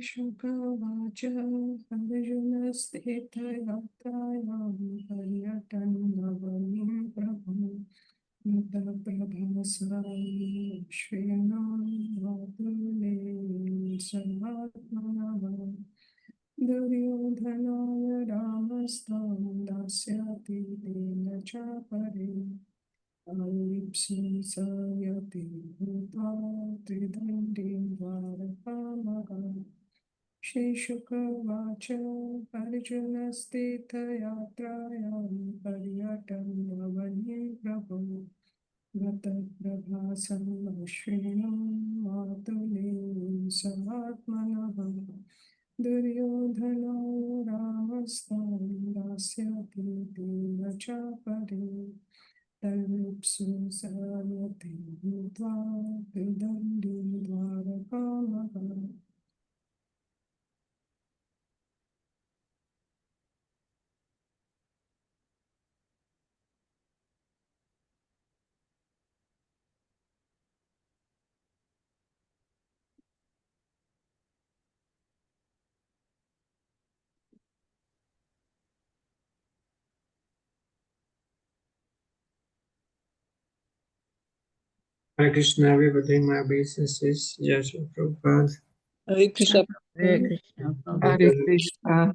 Shukavacha Arjunasthitayatayam Paryatanavanim Prabhu Prabhasai Shrinam Vatule Samatmanava Duryodhanaya Ramastam Dasyati Dena Chapare Alipsi Sayati Bhuta Tridandim Dvarapamaha Shri Shukavacha Arjunasthitayatayam Paryatam Navani Prabhu Gata Prabhasam Shrinam Matule Samatmanaha Duryodhanaya Ramastam Dasyati Dena Chapare Talipsu Sayati Bhutva Vidandi Dvarapamaha. Hare Krishna, everybody, my obeisances. Jai Shri Prabhupada. Hare Krishna. Hare Krishna. Hare Krishna.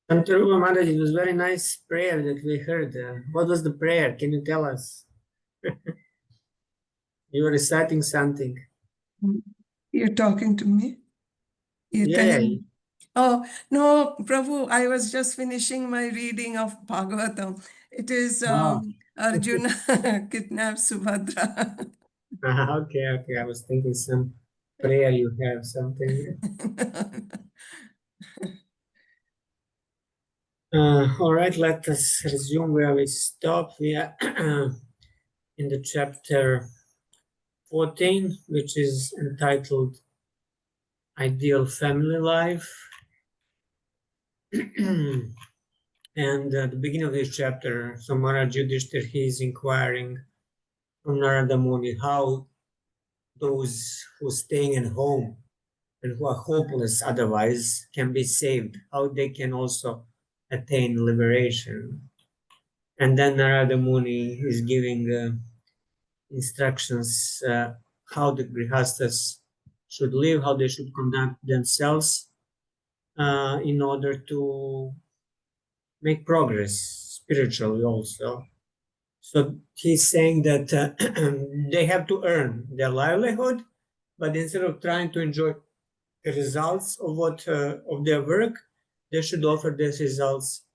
Santarupa Maharaj, it was very nice prayer that we heard. What was the prayer? Can you tell us? You were reciting something. You're talking to me? You're Yeah, telling yeah. me? Oh, no, Prabhu, I was just finishing my reading of Bhagavatam. It is Arjuna kidnaps Subhadra. Okay. I was thinking some prayer you have, something. All right, let us resume where we stopped. We are in the chapter 14, which is entitled Ideal Family Life. And at the beginning of this chapter, so Maharaj Yudhishthir, he is inquiring from Narada Muni how those who are staying at home and who are hopeless otherwise can be saved, how they can also attain liberation. And then Narada Muni is giving instructions how the grihastas should live, how they should conduct themselves in order to make progress spiritually also. So he's saying that they have to earn their livelihood, but instead of trying to enjoy the results of what of their work, they should offer these results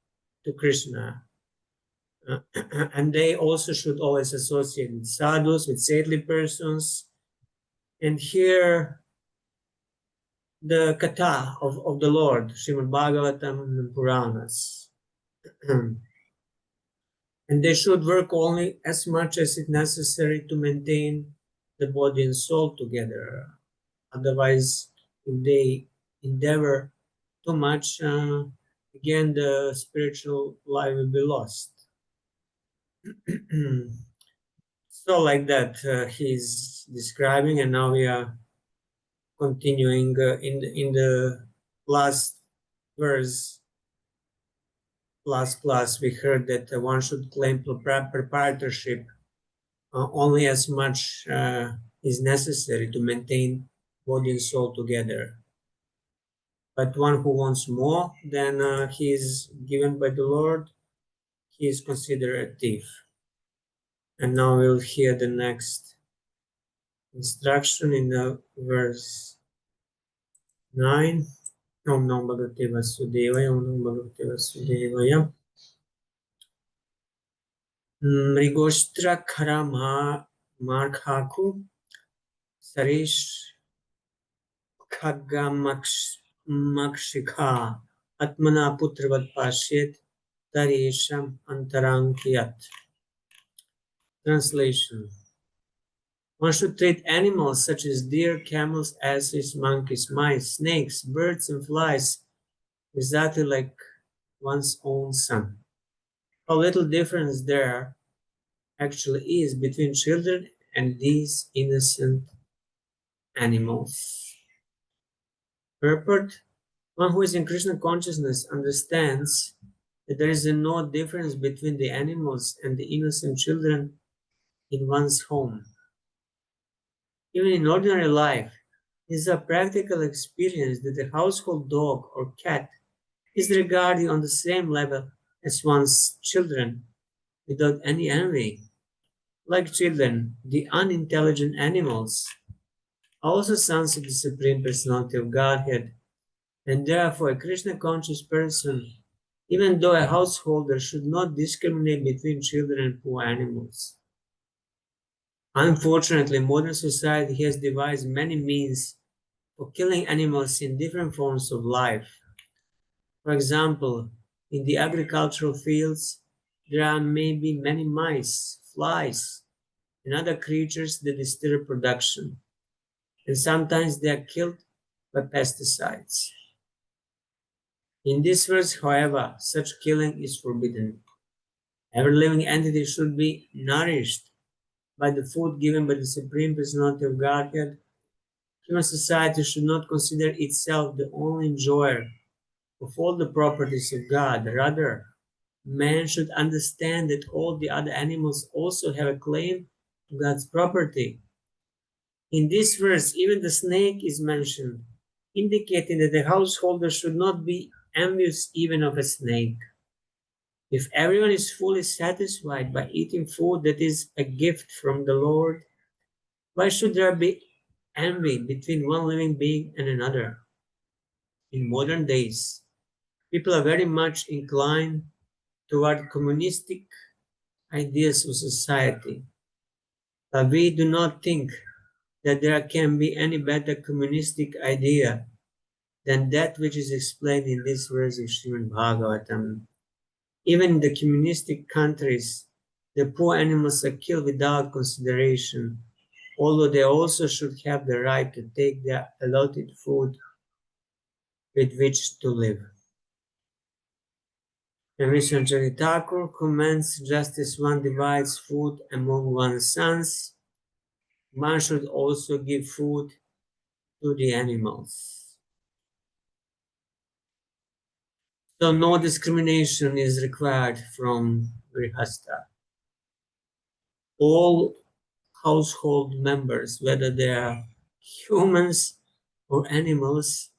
to Krishna. And they also should always associate with sadhus, with saintly persons, and hear the katha of the Lord, Srimad Bhagavatam and Puranas. And they should work only as much as is necessary to maintain the body and soul together. Otherwise, if they endeavor too much, again, the spiritual life will be lost. So like that, he's describing, and now we are continuing in the last verse. Last class, we heard that one should claim proprietorship only as much is necessary to maintain body and soul together. But one who wants more than he is given by the Lord, he is considered a thief. And now we'll hear the next instruction in the verse 9. Om Namo Bhagavate Vasudevaya, Om Namo Bhagavate Vasudevaya. Mrigoshtra Karama Markhaku Sarish Khagamakshikha Atmana Putravat Pashyet Tarisham Antarankiyat. Translation. One should treat animals such as deer, camels, asses, monkeys, mice, snakes, birds, and flies exactly like one's own son. How little difference there actually is between children and these innocent animals. Purport: one who is in Krishna consciousness understands that there is no difference between the animals and the innocent children in one's home. Even in ordinary life, it is a practical experience that the household dog or cat is regarded on the same level as one's children without any envy. Like children, the unintelligent animals are also sons of the Supreme Personality of Godhead, and therefore a Krishna conscious person, even though a householder, should not discriminate between children and poor animals. Unfortunately, modern society has devised many means for killing animals in different forms of life. For example, in the agricultural fields, there are maybe many mice, flies, and other creatures that disturb production, and sometimes they are killed by pesticides. In this verse, however, such killing is forbidden. Every living entity should be nourished by the food given by the Supreme Personality of Godhead. Human society should not consider itself the only enjoyer of all the properties of God. Rather, man should understand that all the other animals also have a claim to God's property. In this verse, even the snake is mentioned, indicating that the householder should not be envious even of a snake. If everyone is fully satisfied by eating food that is a gift from the Lord, why should there be envy between one living being and another? In modern days, people are very much inclined toward communistic ideas of society. But we do not think that there can be any better communistic idea than that which is explained in this verse of Srimad Bhagavatam. Even in the communistic countries, the poor animals are killed without consideration, although they also should have the right to take their allotted food with which to live. And Vishnu Thakur comments, just as one divides food among one's sons, one should also give food to the animals. So no discrimination is required from Grihastha. All household members, whether they are humans or animals,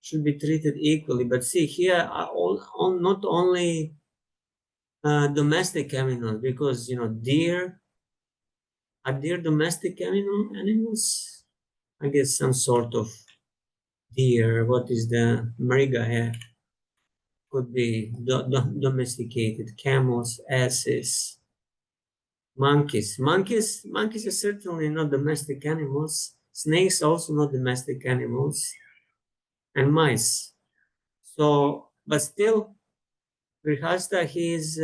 should be treated equally. But see, here are not only domestic animals, because deer are deer domestic animals. I guess some sort of deer. What is the mariga here? Could be domesticated. Camels, asses, monkeys. Monkeys are certainly not domestic animals. Snakes also not domestic animals, and mice. So, but still, Grihastha, he is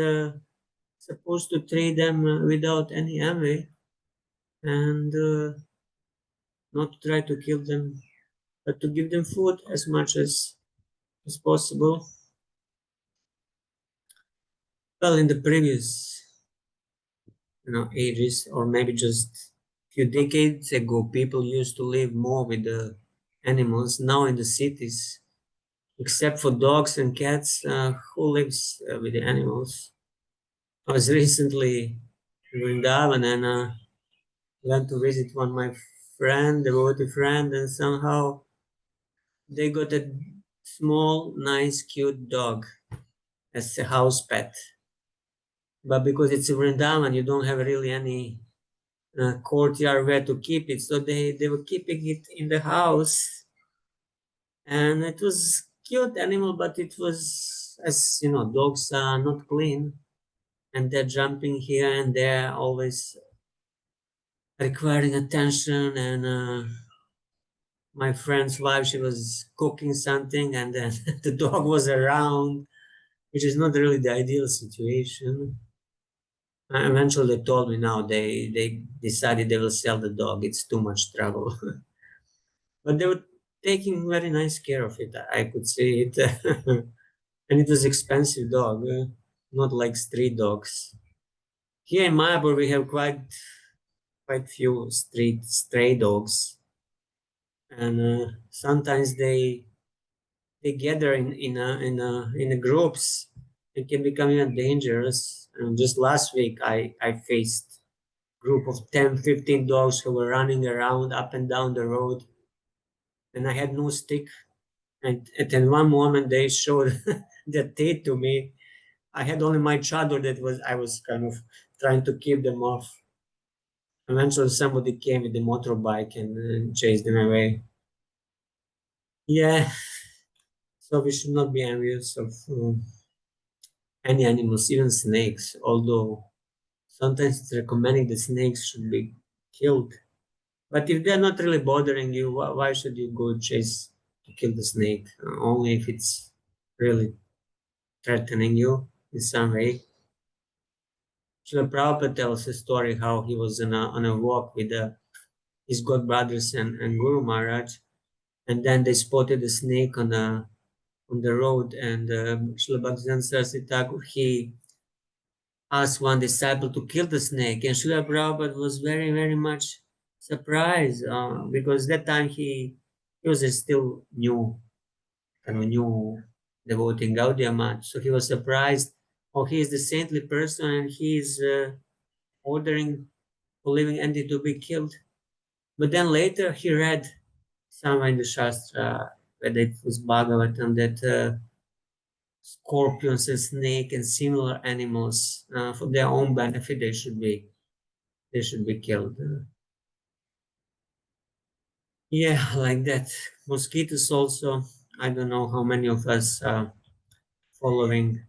supposed to treat them without any envy and not to try to kill them, but to give them food as much as possible. Well, in the previous, ages, or maybe just few decades ago, people used to live more with the animals. Now in the cities, except for dogs and cats, who lives with the animals? I was recently in Vrindavan and went to visit one of my friend, devotee friend, and somehow they got a small, nice, cute dog as a house pet. But because it's in Vrindavan, you don't have really any courtyard where to keep it, so they were keeping it in the house, and it was cute animal, but it was, as you know, dogs are not clean, and they're jumping here and there, always requiring attention, and my friend's wife, she was cooking something, and then the dog was around, which is not really the ideal situation. And eventually, they told me now they decided they will sell the dog. It's too much trouble. But they were taking very nice care of it. I could see it, and it was expensive dog, not like street dogs. Here in Mayapur, we have quite few street stray dogs. and sometimes they gather in a groups. It can become even dangerous. And just last week, I faced group of 10, 15 dogs who were running around up and down the road, and I had no stick. And in one moment, they showed their teeth to me. I had only my chador that was I was kind of trying to keep them off. Eventually, somebody came with the motorbike and chased them away. Yeah, so we should not be envious of any animals, even snakes. Although sometimes it's recommending the snakes should be killed. But if they're not really bothering you, why should you go chase to kill the snake? Only if it's really threatening you in some way. Srila Prabhupada tells a story how he was on a walk with his godbrothers and Guru Maharaj, and then they spotted a snake on the road, and Srila Bhaktivedanta Saraswati Thakur, he asked one disciple to kill the snake, and Srila Prabhupada was very, very much surprised because that time he was still new, kind of new devotee in Gaudiya Math, so he was surprised. Oh, he is the saintly person, and he is ordering a living entity to be killed. But then later he read somewhere in the Shastra, whether it was Bhagavatam, that scorpions and snake and similar animals, for their own benefit, they should be killed. Yeah, like that. Mosquitoes also. I don't know how many of us are following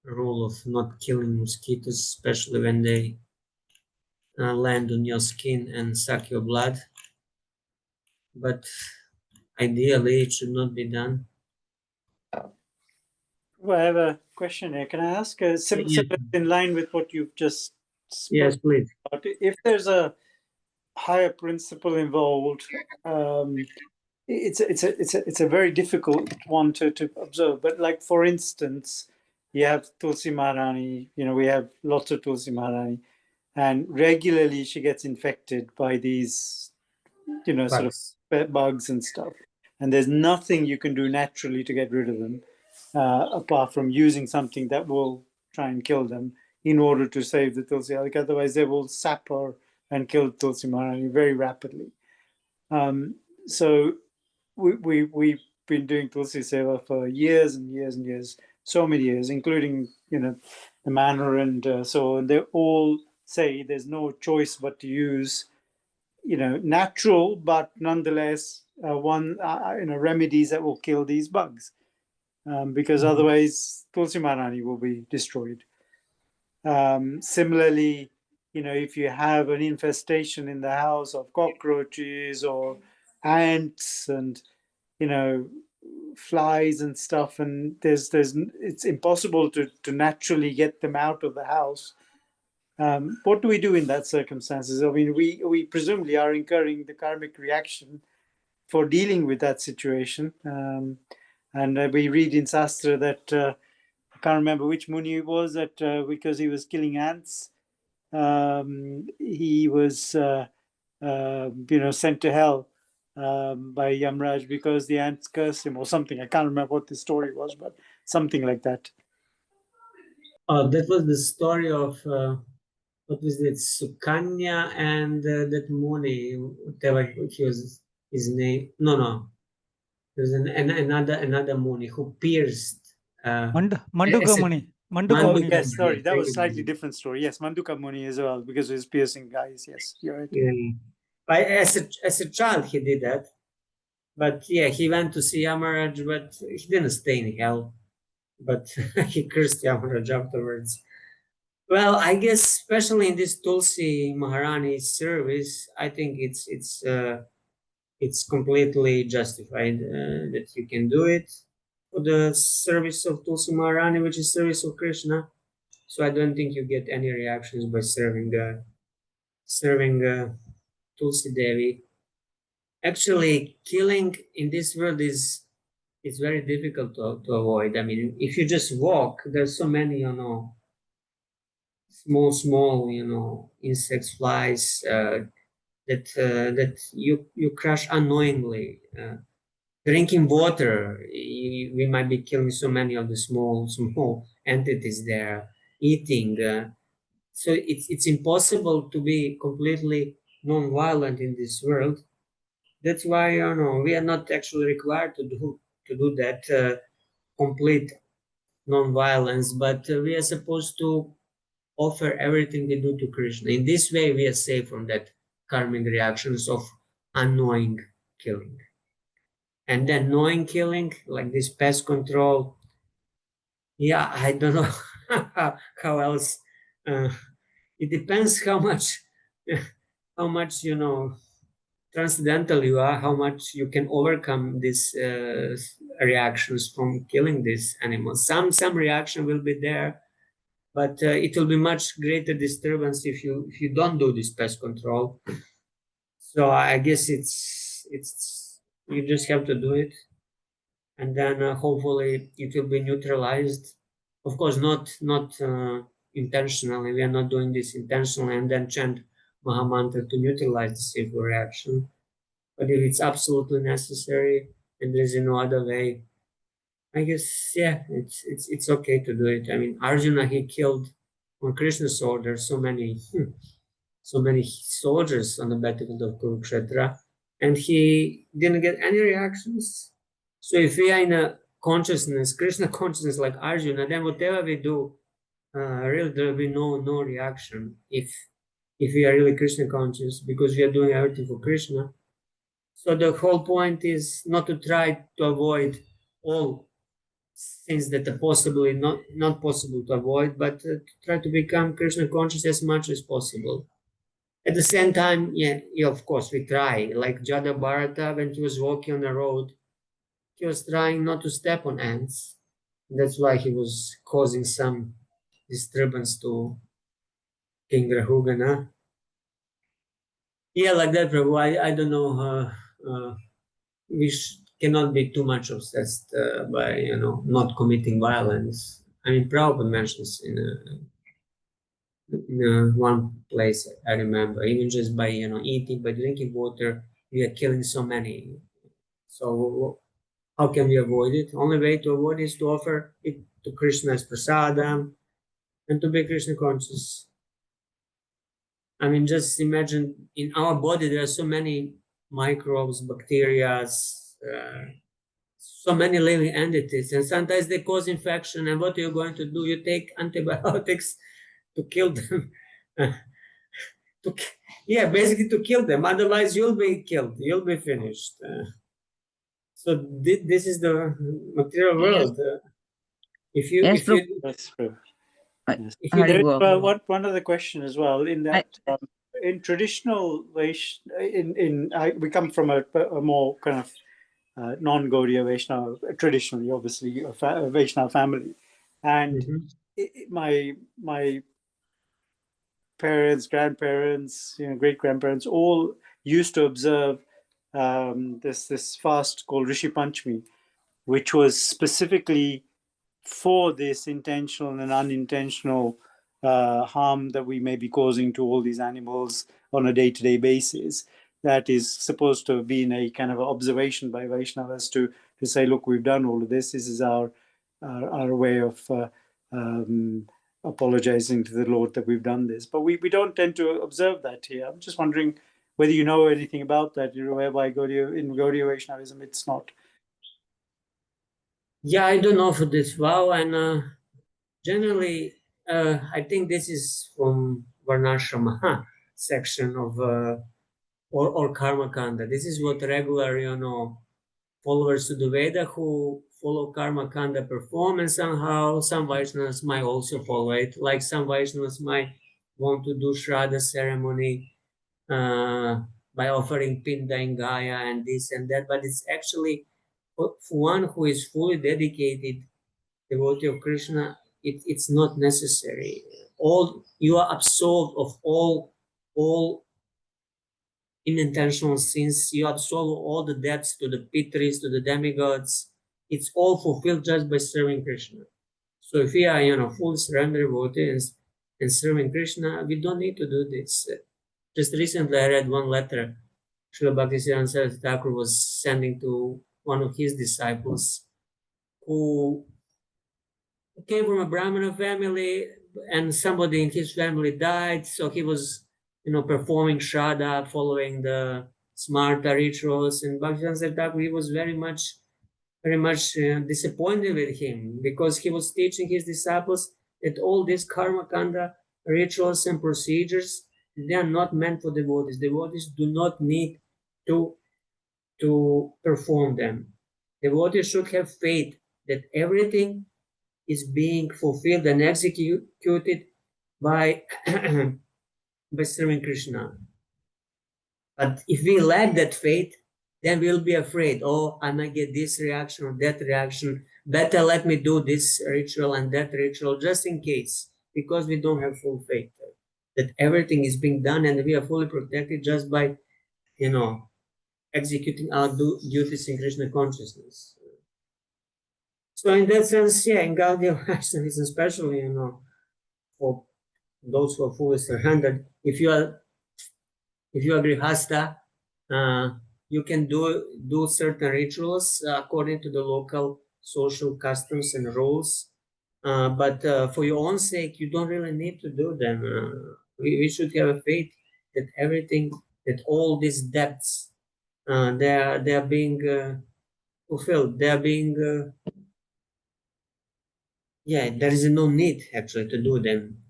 the rule of not killing mosquitoes, especially when they land on your skin and suck your blood. But ideally, it should not be done. Well, I have a question here. Can I ask, Yes, similar in line with what you've just yes, spoken please. about, if there's a higher principle involved, it's a very difficult one to observe. But like for instance, you have Tulsi Maharani. We have lots of Tulsi Maharani, and regularly she gets infected by these, sort Bugs. of bugs and stuff. And there's nothing you can do naturally to get rid of them, apart from using something that will try and kill them in order to save the Tulsi. Like otherwise, they will sap her and kill Tulsi Maharani very rapidly. So we've been doing Tulsi Seva for years and years and years, so many years, including the manor and so on. They all say there's no choice but to use natural, but nonetheless remedies that will kill these bugs, because otherwise Tulsi Maharani will be destroyed. Similarly, if you have an infestation in the house of cockroaches or ants and flies and stuff, and it's impossible to naturally get them out of the house. What do we do in that circumstances? I mean, we presumably are incurring the karmic reaction for dealing with that situation. And we read in Shastra that I can't remember which Muni it was, that because he was killing ants, he was sent to hell by Yamraj because the ants cursed him or something. I can't remember what the story was, but something like that. That was the story of what was it, Sukanya and that Muni, whatever he was his name. No, no, there's another Muni who pierced. Manduka As a Muni. Manduka Oh, Manduka Muni. yes, Muni. sorry. That Thank was you, slightly Muni. different story. Yes, Manduka Muni as well, because of his piercing eyes. Yes, you're right. Yeah. But as a child, he did that. But yeah, he went to see Yamaraj, but he didn't stay in hell. But he cursed Yamaraj afterwards. Well, I guess especially in this Tulsi Maharani service, I think it's completely justified that you can do it for the service of Tulsi Maharani, which is service of Krishna. So I don't think you get any reactions by serving Tulsi Devi. Actually, killing in this world is very difficult to avoid. I mean, if you just walk, there's so many, small, insects, flies. that you crush unknowingly. Drinking water, we might be killing so many of the small entities there. Eating, so it's impossible to be completely non-violent in this world. That's why we are not actually required to do that complete non-violence, but we are supposed to offer everything we do to Krishna. In this way, we are safe from that karmic reactions of unknowing killing. And then knowing killing, like this pest control, yeah, I don't know how else. Uh, it depends how much, how much transcendental you are, how much you can overcome these reactions from killing these animals. Some reaction will be there, but it will be much greater disturbance if you don't do this pest control. So I guess it's you just have to do it, and then hopefully it will be neutralized. Of course, not intentionally. We are not doing this intentionally, and then chant Mahamantra to neutralize the sinful reaction. But if it's absolutely necessary and there's no other way, I guess yeah, it's okay to do it. I mean, Arjuna, he killed on Krishna's order so many soldiers on the battlefield of Kurukshetra, and he didn't get any reactions. So if we are in a consciousness, Krishna consciousness like Arjuna, then whatever we do, really there will be no reaction. If we are really Krishna conscious, because we are doing everything for Krishna. So the whole point is not to try to avoid all things that are possibly not possible to avoid, but to try to become Krishna conscious as much as possible. At the same time, yeah, of course, we try. Like Jada Bharata, when he was walking on the road, he was trying not to step on ants. That's why he was causing some disturbance to King Rahugana. Yeah, like that, Prabhu. I don't know. We cannot be too much obsessed by not committing violence. I mean, Prabhupada mentions in one place I remember, even just by eating, by drinking water, we are killing so many. So how can we avoid it? Only way to avoid is to offer it to Krishna as prasadam and to be Krishna conscious. I mean, just imagine in our body there are so many microbes, bacteria, so many living entities, and sometimes they cause infection. And what are you going to do? You take antibiotics to kill them. to, yeah, basically to kill them. Otherwise, you'll be killed. You'll be finished. So this is the material Yes, world. If you yes, if you Prabhu. That's true. I- Yes. if you Hari There is Bol. one other question as well. In I, that, in traditional we come from a more kind of non-Gaudiya Vaishnava, traditionally, obviously, a Vaishnava family, and Mhm. my parents, grandparents, great grandparents, all used to observe this fast called Rishi Panchami, which was specifically for this intentional and unintentional harm that we may be causing to all these animals on a day-to-day basis. That is supposed to have been a kind of observation by Vaishnavas to say, look, we've done all of this. This is our way of apologizing to the Lord that we've done this. But we don't tend to observe that here. I'm just wondering whether you know anything about that, whereby in Gaudiya Vaishnavism it's not. Yeah, I don't know for this. Wow, and generally, I think this is from Varnashrama section of or Karma Kanda. This is what regular, followers to the Veda who follow Karma Kanda perform, and somehow some Vaishnavas might also follow it. Like some Vaishnavas might want to do Shraddha ceremony by offering Pinda and Gaya and this and that, but it's actually for one who is fully dedicated devotee of Krishna, it's not necessary. All you are absolved of all unintentional sins. You absolve all the debts to the pitris, to the demigods. It's all fulfilled just by serving Krishna. So if we are, fully surrendered devotees and serving Krishna, we don't need to do this. Just recently, I read one letter Srila Bhaktisiddhanta Saraswati Thakur was sending to one of his disciples who came from a Brahmana family, and somebody in his family died, so he was, performing Shraddha, following the Smarta rituals, and Bhaktisiddhanta Thakur, he was very much disappointed with him because he was teaching his disciples that all these karma kanda rituals and procedures, they are not meant for devotees. Devotees do not need to perform them. Devotees should have faith that everything is being fulfilled and executed by by serving Krishna. But if we lack that faith, then we'll be afraid. Oh, I might get this reaction or that reaction. Better let me do this ritual and that ritual just in case, because we don't have full faith that everything is being done and we are fully protected just by, executing our duties in Krishna consciousness. So in that sense, yeah, in Gaudiya Vaishnavism, especially, for those who are fully surrendered, if you are grihasta, you can do certain rituals according to the local social customs and rules. But for your own sake, you don't really need to do them. We should have a faith that everything, that all these depths, they are being fulfilled. They are being, yeah. There is no need actually to do them.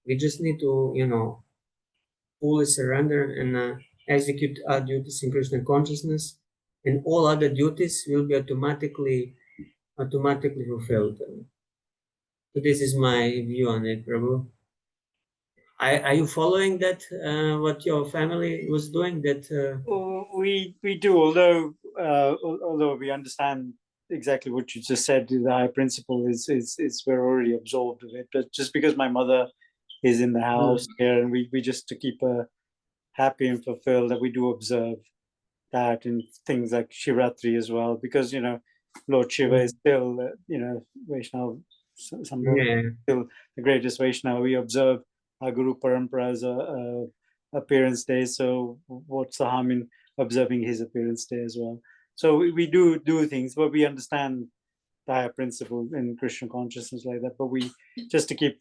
We just need to, fully surrender and execute our duties in Krishna consciousness, and all other duties will be automatically fulfilled. So this is my view on it, Prabhu. Are you following that? What your family was doing? That we do, although we understand exactly what you just said. The high principle is we're already absorbed with it. But just because my mother is in the house here, and we just to keep her happy and fulfilled, that we do observe that in things like Shivratri as well, because Lord Shiva is still Vaishnava, somewhat still the greatest Vaishnava. We observe our Guru Parampara's appearance day, so what's the harm in observing his appearance day as well? So we do things, but we understand the higher principle in Krishna consciousness like that. But we just to keep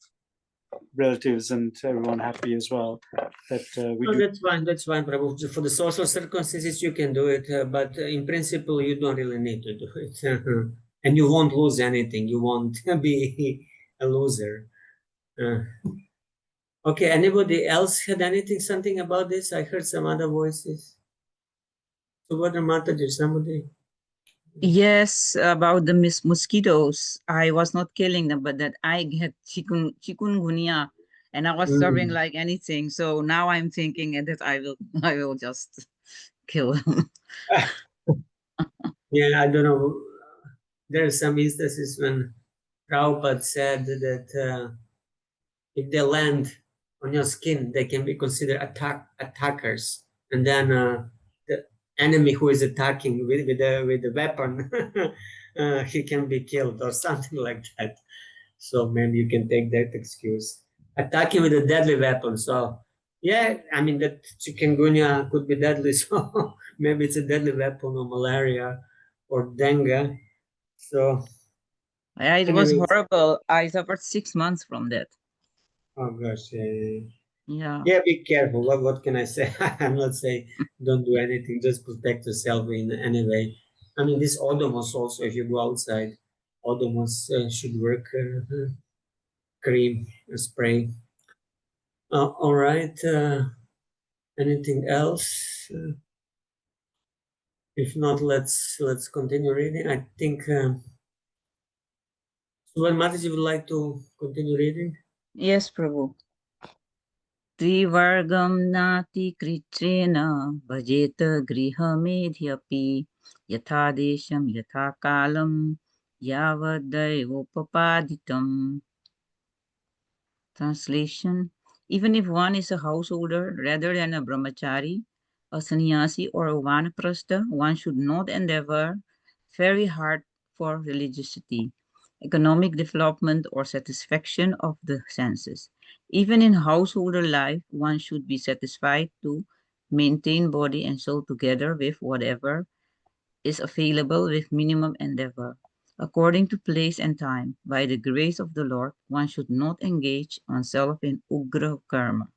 relatives and everyone happy as well. That we do. That's fine, Prabhu. For the social circumstances, you can do it, but in principle, you don't really need to do it, and you won't lose anything. You won't be a loser. Okay. Anybody else had something about this? I heard some other voices. So, what Mataji, somebody? Yes, about the mosquitoes. I was not killing them, but that I get chikungunya, and I was serving like anything. So now I'm thinking that I will just kill them. Yeah, I don't know. There are some instances when Prabhupada said that if they land on your skin, they can be considered attackers, and then the enemy who is attacking with the weapon, he can be killed or something like that. So maybe you can take that excuse. Attacking with a deadly weapon. So yeah, I mean that chikungunya could be deadly. So maybe it's a deadly weapon, or malaria or dengue. So Yeah, it was anyways, horrible. I suffered 6 months from that. oh gosh, Yeah. yeah, be careful. What can I say? I'm not saying don't do anything. Just protect yourself in any way. I mean, this Odomos also, if you go outside, Odomos should work. Cream spray. All right. Anything else? If not, let's continue reading. I think Subal Mataji would like to continue reading. Yes, Prabhu. त्रिवर्गं नातिकृच्छ्रेण भजेत गृहमेध्यपि यथा देशं यथा कालं यावदैवोपपादितम्. Translation: even if one is a householder rather than a brahmachari, a sannyasi, or a vanaprastha, one should not endeavor very hard for religiosity. economic development, or satisfaction of the senses. Even in householder life, one should be satisfied to maintain body and soul together with whatever is available with minimum endeavor. According to place and time, by the grace of the Lord, one should not engage oneself in ugra karma.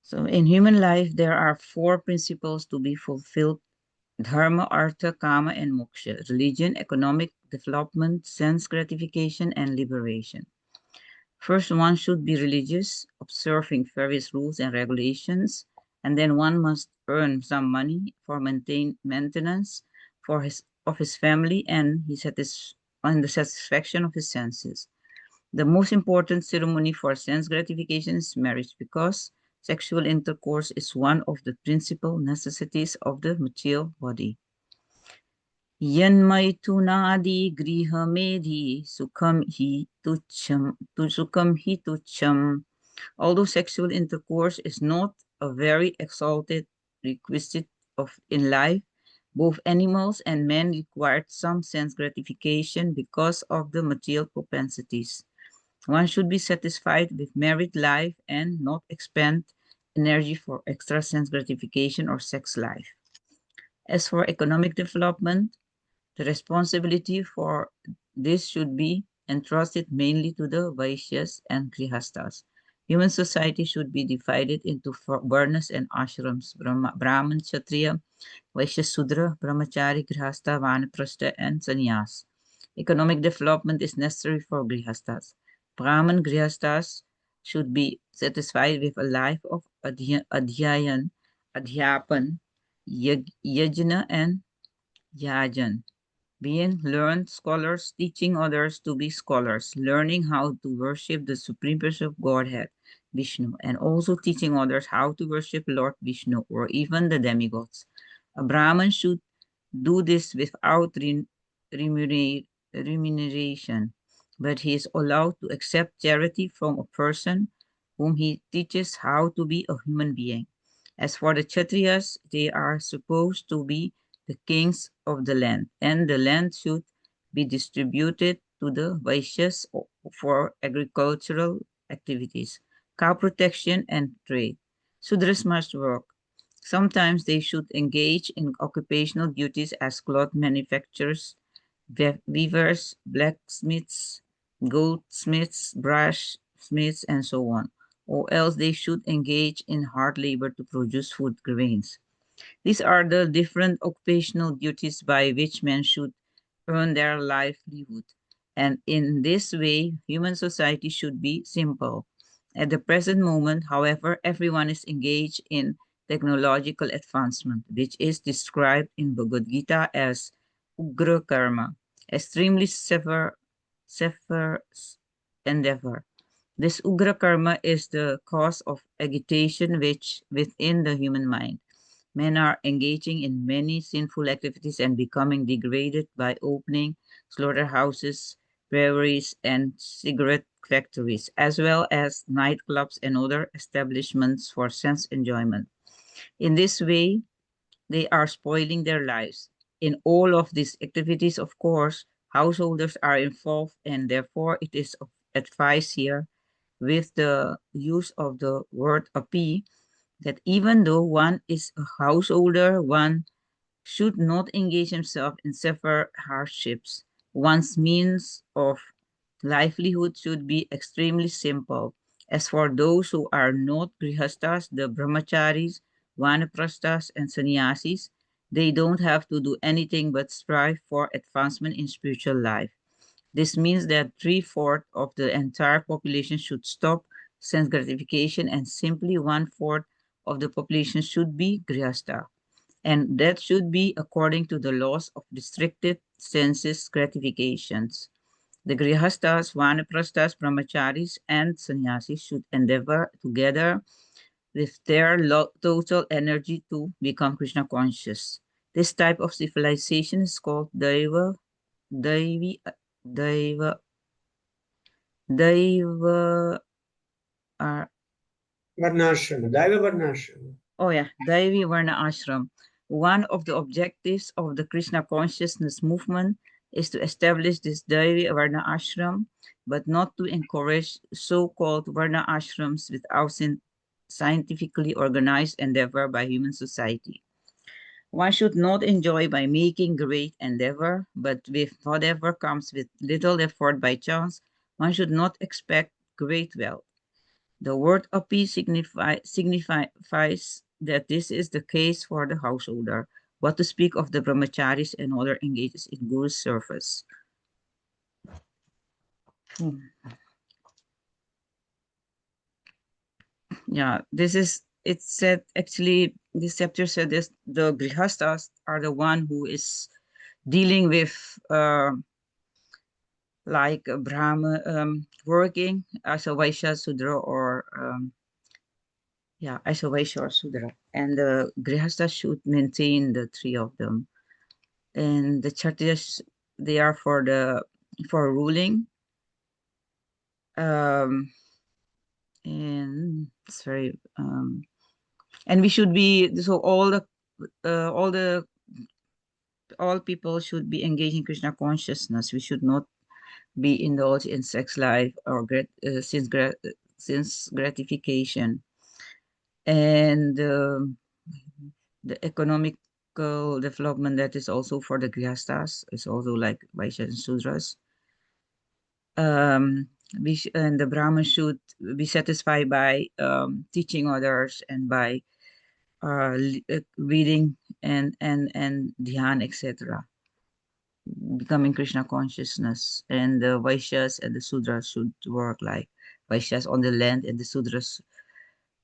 So in human life, there are four principles to be fulfilled: dharma, artha, kama, and moksha: religion, economic development, sense gratification, and liberation. First, one should be religious, observing various rules and regulations, and then one must earn some money for maintenance for his family and the satisfaction of his senses. The most important ceremony for sense gratification is marriage, because sexual intercourse is one of the principal necessities of the material body. Yanmaitunadi grihamedhi sukham hi tucham. Although sexual intercourse is not a very exalted requisite in life, both animals and men required some sense gratification because of the material propensities. One should be satisfied with married life and not expend energy for extra sense gratification or sex life. As for economic development, the responsibility for this should be entrusted mainly to the Vaishyas and Grihastas. Human society should be divided into varnas and ashrams: Brahman, Kshatriya, Vaishya, Sudra, Brahmachari, Grihastha, Vanaprastha, and Sannyas. Economic development is necessary for Grihastas. Brahman Grihastas should be satisfied with a life of adhyayan, adhyapan, yajna, and yajan, being learned scholars, teaching others to be scholars, learning how to worship the supreme person of Godhead, Vishnu, and also teaching others how to worship Lord Vishnu or even the demigods. A Brahman should do this without remuneration, but he is allowed to accept charity from a person whom he teaches how to be a human being. As for the Kshatriyas, they are supposed to be the kings of the land, and the land should be distributed to the Vaishyas for agricultural activities, cow protection, and trade. Sudras must work. Sometimes they should engage in occupational duties as cloth manufacturers, weavers, blacksmiths, goldsmiths, brush smiths, and so on, or else they should engage in hard labor to produce food grains. These are the different occupational duties by which men should earn their livelihood. And in this way, human society should be simple. At the present moment, however, everyone is engaged in technological advancement, which is described in Bhagavad Gita as Ugra Karma, extremely severe endeavor. This Ugra Karma is the cause of agitation which within the human mind. Men are engaging in many sinful activities and becoming degraded by opening slaughterhouses, breweries, and cigarette factories, as well as nightclubs and other establishments for sense enjoyment. In this way, they are spoiling their lives. In all of these activities, of course, householders are involved, and therefore it is advised here with the use of the word api, that even though one is a householder, one should not engage himself in severe hardships. One's means of livelihood should be extremely simple. As for those who are not grihastas, the brahmacharis, vanaprasthas, and sannyasis, they don't have to do anything but strive for advancement in spiritual life. This means that three-fourths of the entire population should stop sense gratification, and simply one-fourth of the population should be grihastha. And that should be according to the laws of restricted senses gratifications. The grihasthas, vanaprasthas, brahmacharis, and sannyasis should endeavor together with their total energy to become Krishna conscious. This type of civilization is called Daivi, Daiva, Daiva, uh, Varnashrama, Daiva Varnashrama. oh yeah, Daivi Varna Ashram. One of the objectives of the Krishna consciousness movement is to establish this Devi Varna ashram, but not to encourage so-called Varna ashrams without scientifically organized endeavor by human society. One should not enjoy by making great endeavor, but with whatever comes with little effort by chance, one should not expect great wealth. The word api signifies that this is the case for the householder, what to speak of the brahmacharis and other engaged in guru's service. Yeah, this is, it said, actually, this chapter said this, the grihastas are the one who is dealing with like Brahma working as a Vaishya Sudra or as a Vaishya or Sudra. And the grihastas should maintain the three of them. And the Kshatriyas, they are for ruling. And it's very and we should be, so all people should be engaged in Krishna consciousness. We should not be indulged in sex life or since gratification. And the economical development that is also for the grihastas is also like Vaishyas and Sudras. And the Brahmin should be satisfied by teaching others and by reading and dhyan, etc., becoming Krishna consciousness. And the Vaishyas and the Sudras should work like Vaishyas on the land and the Sudras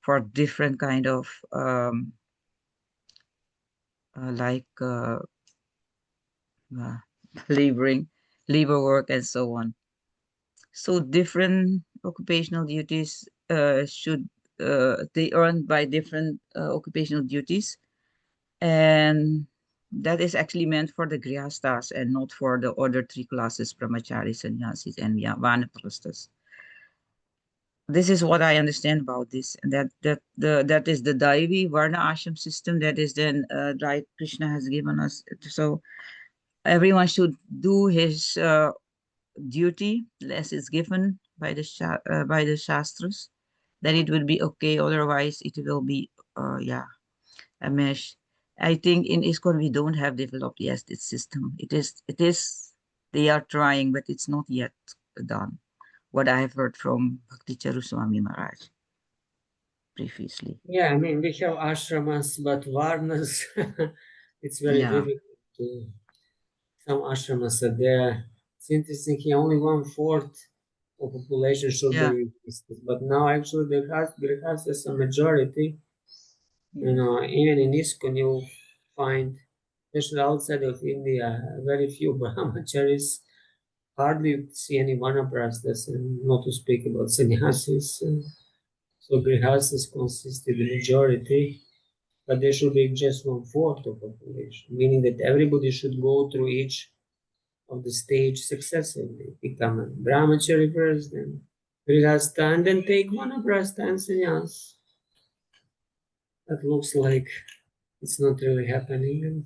for different kind of labor work and so on. So different occupational duties should they earn by different occupational duties, and that is actually meant for the grihastas and not for the other three classes, brahmacharis, sannyasis, and vanaprasthas. This is what I understand about this, and that is the Daivi Varna Ashram system that is then like Krishna has given us. So everyone should do his duty less is given by the shastras, then it will be okay. Otherwise, it will be a mesh. I think in ISKCON we don't have developed yet this system. It is they are trying, but it's not yet done. What I have heard from Bhakti Charuswami Maharaj previously. Yeah, I mean, we have ashramas, but varnas, it's very Yeah, difficult to. Some ashramas are there. It's interesting here, only 1/4 of population should be yeah, registered, but now actually there has a majority. You know, even in ISKCON you'll find, especially outside of India, very few brahmacharis. Hardly you see any vanaprasthas, and not to speak about sannyasis. So grihastas consist in the majority, but there should be just 1/4 of population, meaning that everybody should go through each of the stage successively, become a brahmachari first, then grihasta, and then take vanaprastha and sannyas. That looks like it's not really happening. And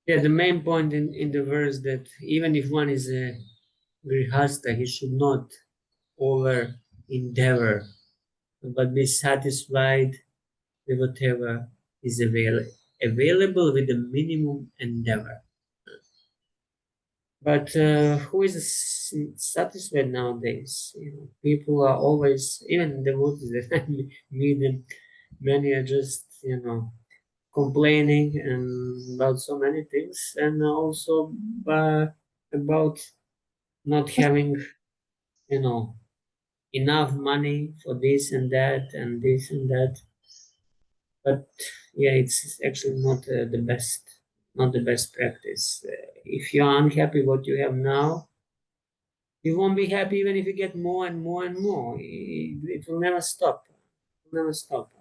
yeah, the main point in the verse that even if one is a grihasta, he should not over endeavor, but be satisfied with whatever is available with the minimum endeavor. But who is satisfied nowadays? You know, people are always, even the devotees that I meet them, many are just, complaining and about so many things, and also about not having, enough money for this and that and this and that. But yeah, it's actually not the best practice. If you're unhappy what you have now, you won't be happy even if you get more and more and more. It will never stop. It will never stop.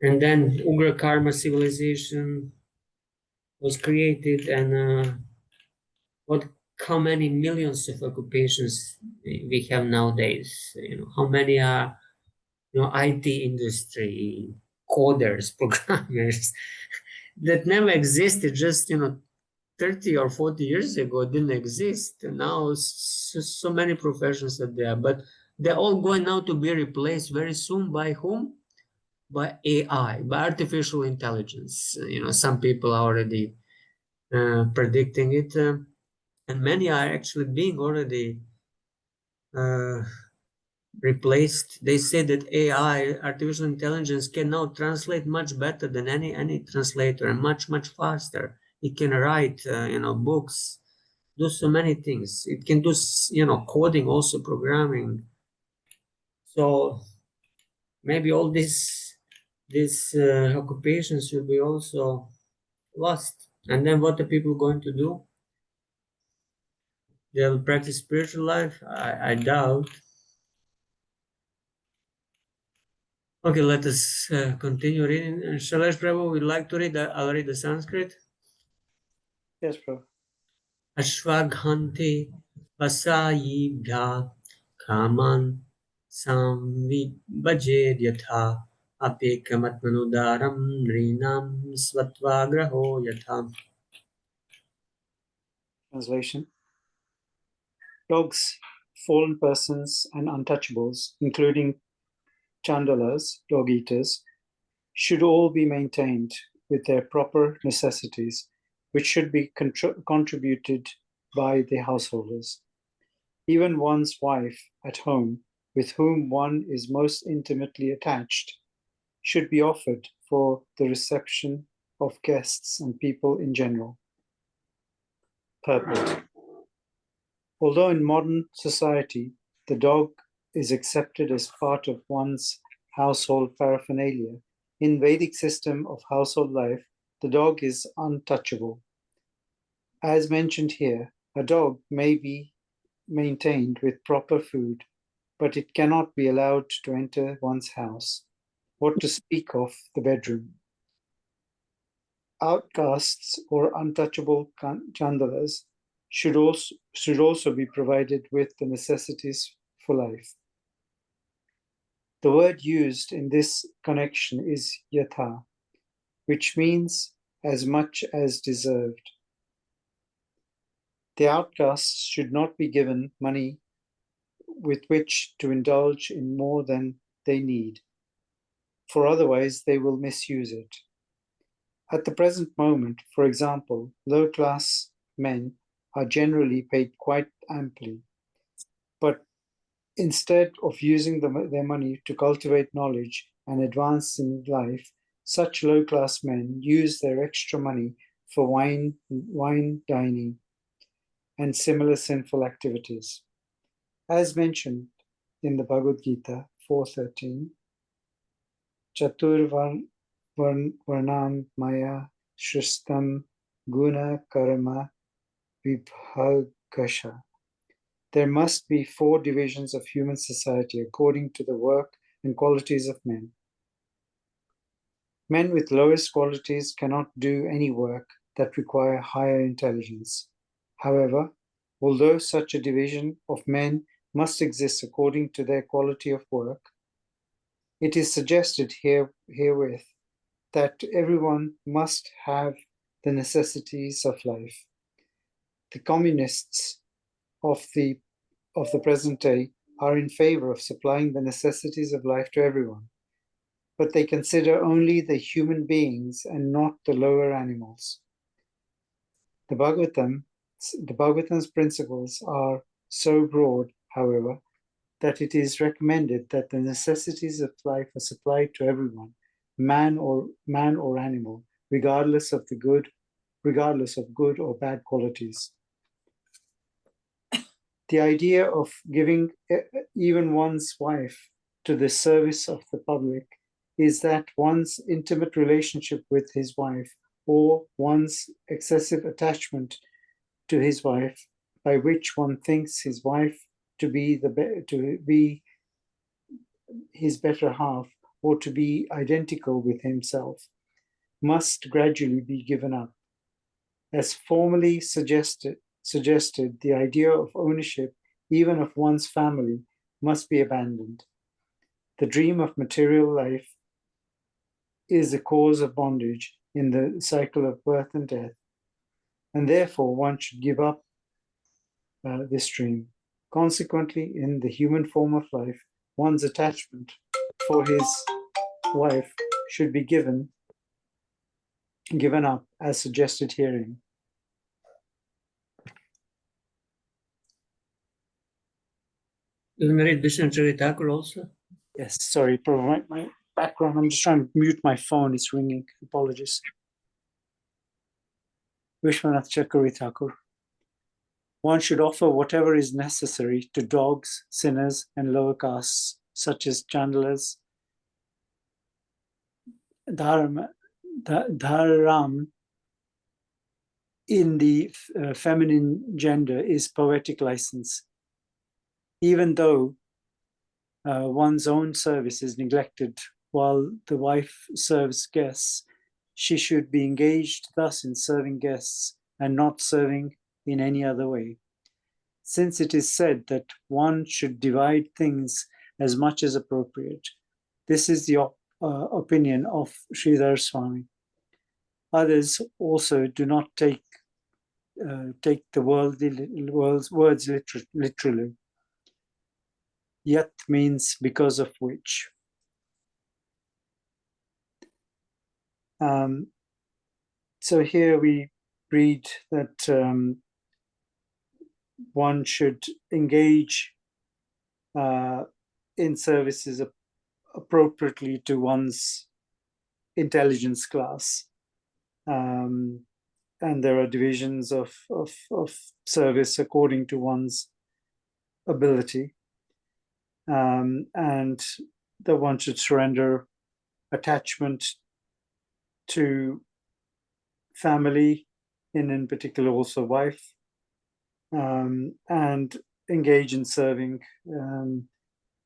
And then Ugra Karma civilization was created, and how many millions of occupations we have nowadays? How many are IT industry, coders, programmers, that never existed just 30 or 40 years ago didn't exist. And now so many professions are there, but they're all going now to be replaced very soon by whom? By AI, by artificial intelligence. Some people are already predicting it, and many are actually being already uh, replaced. They say that AI, artificial intelligence, can now translate much better than any translator, and much faster. It can write, books, do so many things. It can do, coding, also programming. So maybe all these occupations will be also lost. And then what are people going to do? They will practice spiritual life? I doubt. Okay, let us continue reading. Shailesh Prabhu, would like to read? I'll read the Sanskrit. Yes, Prabhu. Ashwaghanti vasayibhya kaman samvibhajed yatha apekamatmanudaram nrinam svatvagraho yatha. Translation. Dogs, fallen persons, and untouchables, including chandalas, dog eaters, should all be maintained with their proper necessities, which should be contributed by the householders. Even one's wife at home, with whom one is most intimately attached, should be offered for the reception of guests and people in general. Purport. Although in modern society the dog is accepted as part of one's household paraphernalia, in Vedic system of household life, the dog is untouchable. As mentioned here, a dog may be maintained with proper food, but it cannot be allowed to enter one's house, what to speak of the bedroom. Outcasts or untouchable chandalas should also be provided with the necessities for life. The word used in this connection is yatha, which means as much as deserved. The outcasts should not be given money with which to indulge in more than they need, for otherwise they will misuse it. At the present moment, for example, low-class men are generally paid quite amply, but instead of using their money to cultivate knowledge and advance in life, such low-class men use their extra money for wine dining and similar sinful activities. As mentioned in the Bhagavad Gita 4.13, Chatur Varnam Maya Shristam Guna Karma Vibhagasha. There must be 4 divisions of human society according to the work and qualities of men. Men with lowest qualities cannot do any work that require higher intelligence. However, although such a division of men must exist according to their quality of work, it is suggested herewith that everyone must have the necessities of life. The communists of the present day are in favor of supplying the necessities of life to everyone, but they consider only the human beings and not the lower animals. The Bhagavatam's principles are so broad, however, that it is recommended that the necessities of life are supplied to everyone, man or animal, regardless of good or bad qualities. The idea of giving even one's wife to the service of the public is that one's intimate relationship with his wife or one's excessive attachment to his wife, by which one thinks his wife to be his better half or to be identical with himself, must gradually be given up. As formerly suggested, the idea of ownership, even of one's family, must be abandoned. The dream of material life is the cause of bondage, in the cycle of birth and death, and therefore one should give up this dream. Consequently, in the human form of life, one's attachment for his wife should be given up as suggested herein. You can read Vishnu Thakur also? Yes, sorry, provide my background. I'm just trying to mute my phone. It's ringing. Apologies. Vishwanath Chakravarti Thakur. One should offer whatever is necessary to dogs, sinners, and lower castes, such as chandalas, dharam in the feminine gender is poetic license. Even though one's own service is neglected while the wife serves guests, she should be engaged thus in serving guests and not serving in any other way. Since it is said that one should divide things as much as appropriate, this is the opinion of Sridhar Swami. Others also do not take the words literally. Yat means because of which. So here we read that one should engage in services appropriately to one's intelligence class. And there are divisions of service according to one's ability. And that one should surrender attachment to family, and in particular also wife, and engage in serving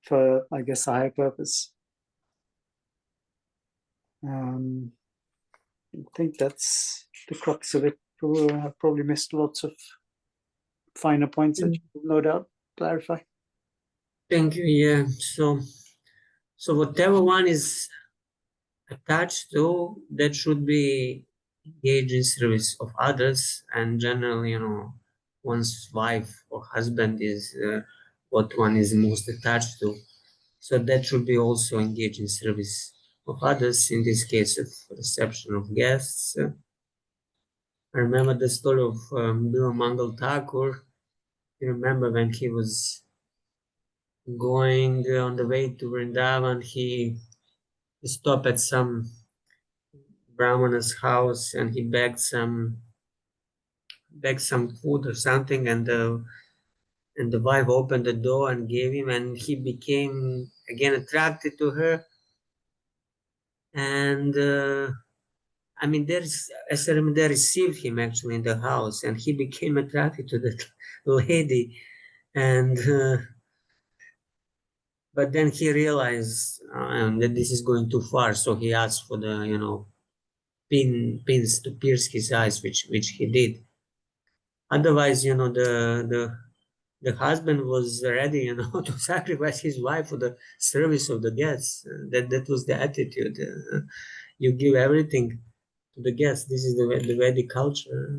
for, I guess, a higher purpose. I think that's the crux of it. I've probably missed lots of finer points that you will no doubt clarify. Thank you. Yeah. So whatever one is attached to, that should be engaged in service of others, and generally, one's wife or husband is what one is most attached to. So that should be also engaged in service of others, in this case of reception of guests. I remember the story of Bill Mangal Thakur. You remember when he was going on the way to Vrindavan, he stopped at some Brahmana's house and he begged some food or something, and the wife opened the door and gave him, and he became again attracted to her. And I mean, as I remember, they received him actually in the house, and he became attracted to that lady. And but then he realized that this is going too far, so he asked for the pins to pierce his eyes, which he did. Otherwise, the husband was ready, to sacrifice his wife for the service of the guests. That was the attitude. You give everything to the guests. This is the Vedic culture.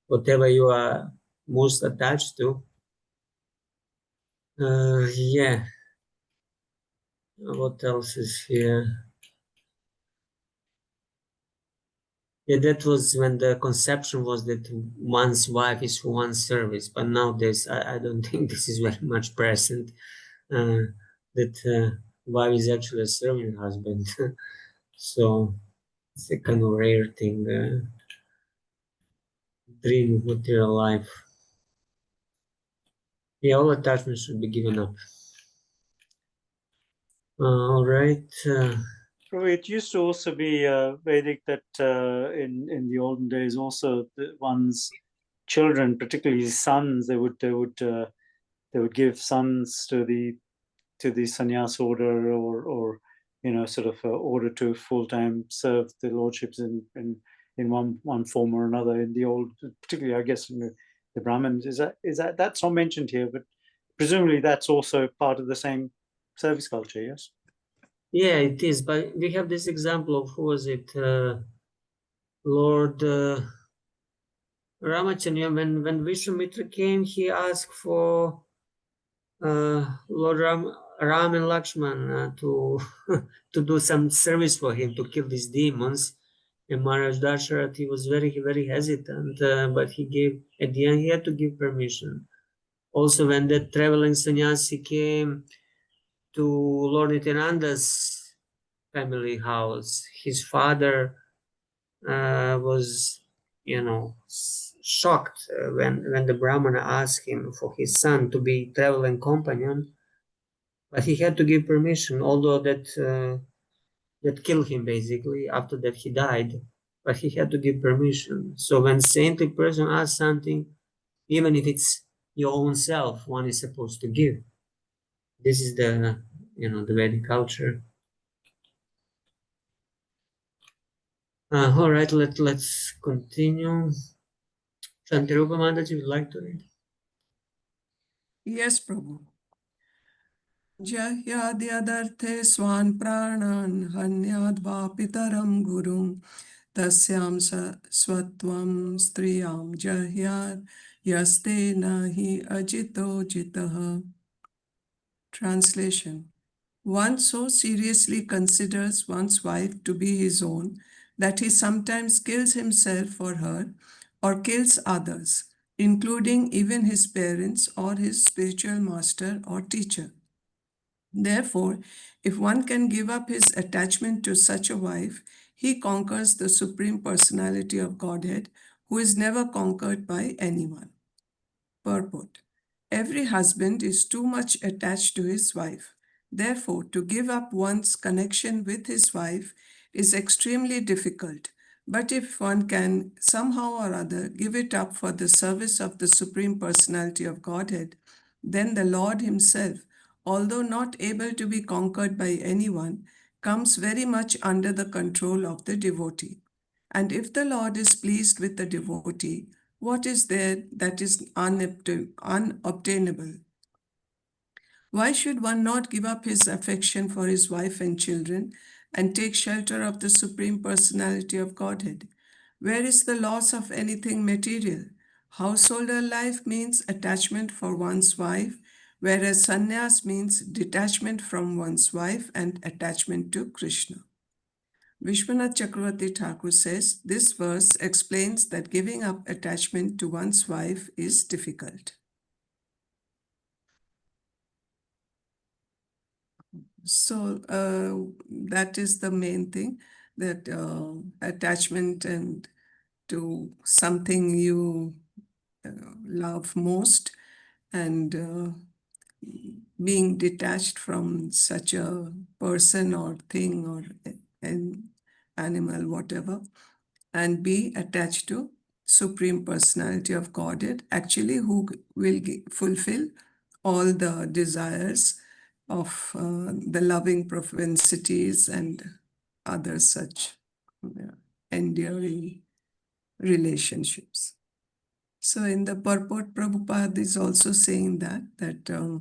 Whatever you are most attached to. Yeah. What else is here? Yeah, that was when the conception was that one's wife is for one's service, but nowadays I don't think this is very much present. That wife is actually a serving husband. So it's a kind of rare thing, dream of material life. Yeah, all attachments should be given up. All right. It used to also be Vedic that in the olden days also one's children, particularly sons, they would give sons to the sannyas order, or sort of order to full-time serve the lordships in one form or another in the old, particularly I guess in the Brahmins. Is that that's not mentioned here, but presumably that's also part of the same service culture, yes? Yeah, it is. But we have this example of, who was it? Lord Ramachandra, when Vishwamitra came, he asked for Lord Ram and Lakshman to to do some service for him, to kill these demons. And Maharaj Dasharatha, he was very, very hesitant, but he gave, at the end, he had to give permission. Also, when that traveling sannyasi came to Lord Nityananda's family house, his father was, shocked when the Brahmana asked him for his son to be traveling companion, but he had to give permission, although that killed him basically. After that, he died, but he had to give permission. So when saintly person asks something, even if it's your own self, one is supposed to give. This is the Vedic culture. All right, let's continue. Shantirupa Mataji, would like to read? Yes, Prabhu. Jahyadyadarte swan pranan hanyadva pitaram gurum tasyam swatvam striyam jahyad yaste nahi ajito jitaha. Translation. One so seriously considers one's wife to be his own that he sometimes kills himself for her or kills others, including even his parents or his spiritual master or teacher. Therefore, if one can give up his attachment to such a wife, he conquers the Supreme Personality of Godhead, who is never conquered by anyone. Purport. Every husband is too much attached to his wife. Therefore, to give up one's connection with his wife is extremely difficult. But if one can somehow or other give it up for the service of the Supreme Personality of Godhead, then the Lord Himself, although not able to be conquered by anyone, comes very much under the control of the devotee. And if the Lord is pleased with the devotee, what is there that is unobtainable? Why should one not give up his affection for his wife and children and take shelter of the Supreme Personality of Godhead? Where is the loss of anything material? Householder life means attachment for one's wife, whereas sannyas means detachment from one's wife and attachment to Krishna. Vishwanath Chakravarti Thakur says this verse explains that giving up attachment to one's wife is difficult. So that is the main thing, that attachment and to something you love most, and being detached from such a person or thing or an animal, whatever, and be attached to Supreme Personality of Godhead, actually who will fulfill all the desires of the loving propensities and other such enduring relationships. So in the purport, Prabhupada is also saying that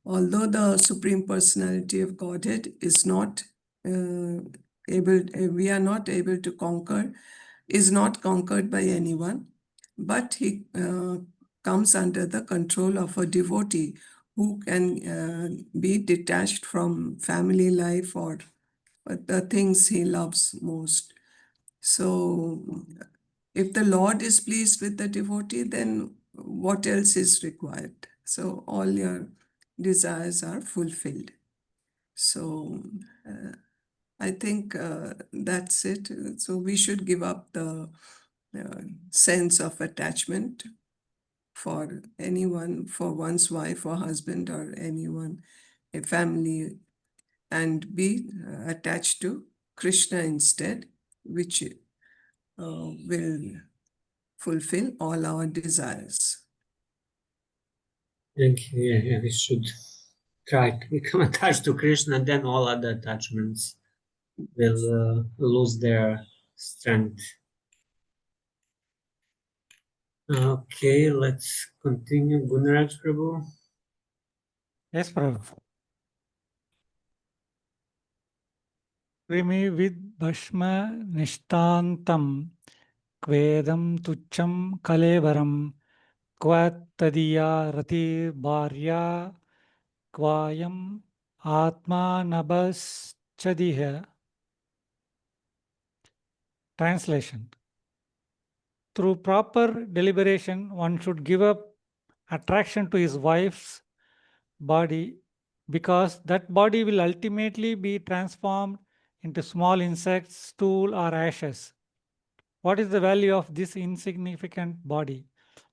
although the Supreme Personality of Godhead is not we are not able to conquer, is not conquered by anyone, but he comes under the control of a devotee who can be detached from family life or the things he loves most. So if the Lord is pleased with the devotee, then what else is required? So all your desires are fulfilled. So I think that's it. So we should give up the sense of attachment for anyone, for one's wife or husband or anyone, a family, and be attached to Krishna instead, which will fulfill all our desires. Thank you. Yeah, we should try to become attached to Krishna, and then all other attachments will lose their strength. Okay, let's continue. Gunaraj Prabhu. Yes, Prabhu. Krimi vid bhashma nishtantam kvedam tucham kalevaram kvatadiya rati bharya kvayam atma nabas chadiha. Translation. Through proper deliberation, one should give up attraction to his wife's body because that body will ultimately be transformed into small insects, stool, or ashes. What is the value of this insignificant body?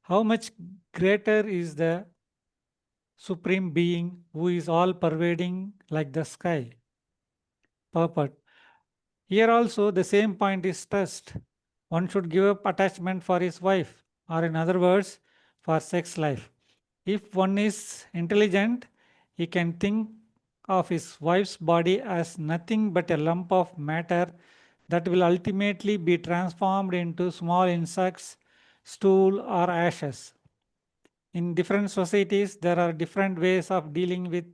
How much greater is the Supreme Being who is all pervading like the sky? Purport. Here also the same point is stressed. One should give up attachment for his wife, or in other words, for sex life. If one is intelligent, he can think of his wife's body as nothing but a lump of matter that will ultimately be transformed into small insects, stool, or ashes. In different societies, there are different ways of dealing with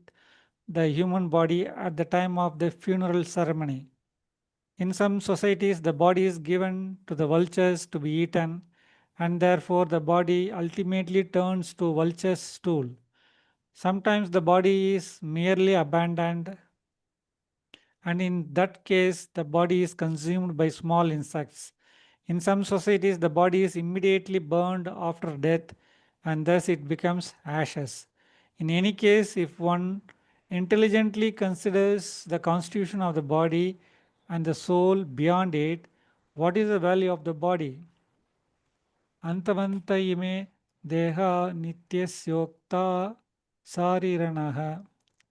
the human body at the time of the funeral ceremony. In some societies, the body is given to the vultures to be eaten, and therefore the body ultimately turns to vulture's stool. Sometimes the body is merely abandoned, and in that case, the body is consumed by small insects. In some societies, the body is immediately burned after death, and thus it becomes ashes. In any case, if one intelligently considers the constitution of the body and the soul beyond it, what is the value of the body? Antavanta ime deha nityasyokta sariranaha.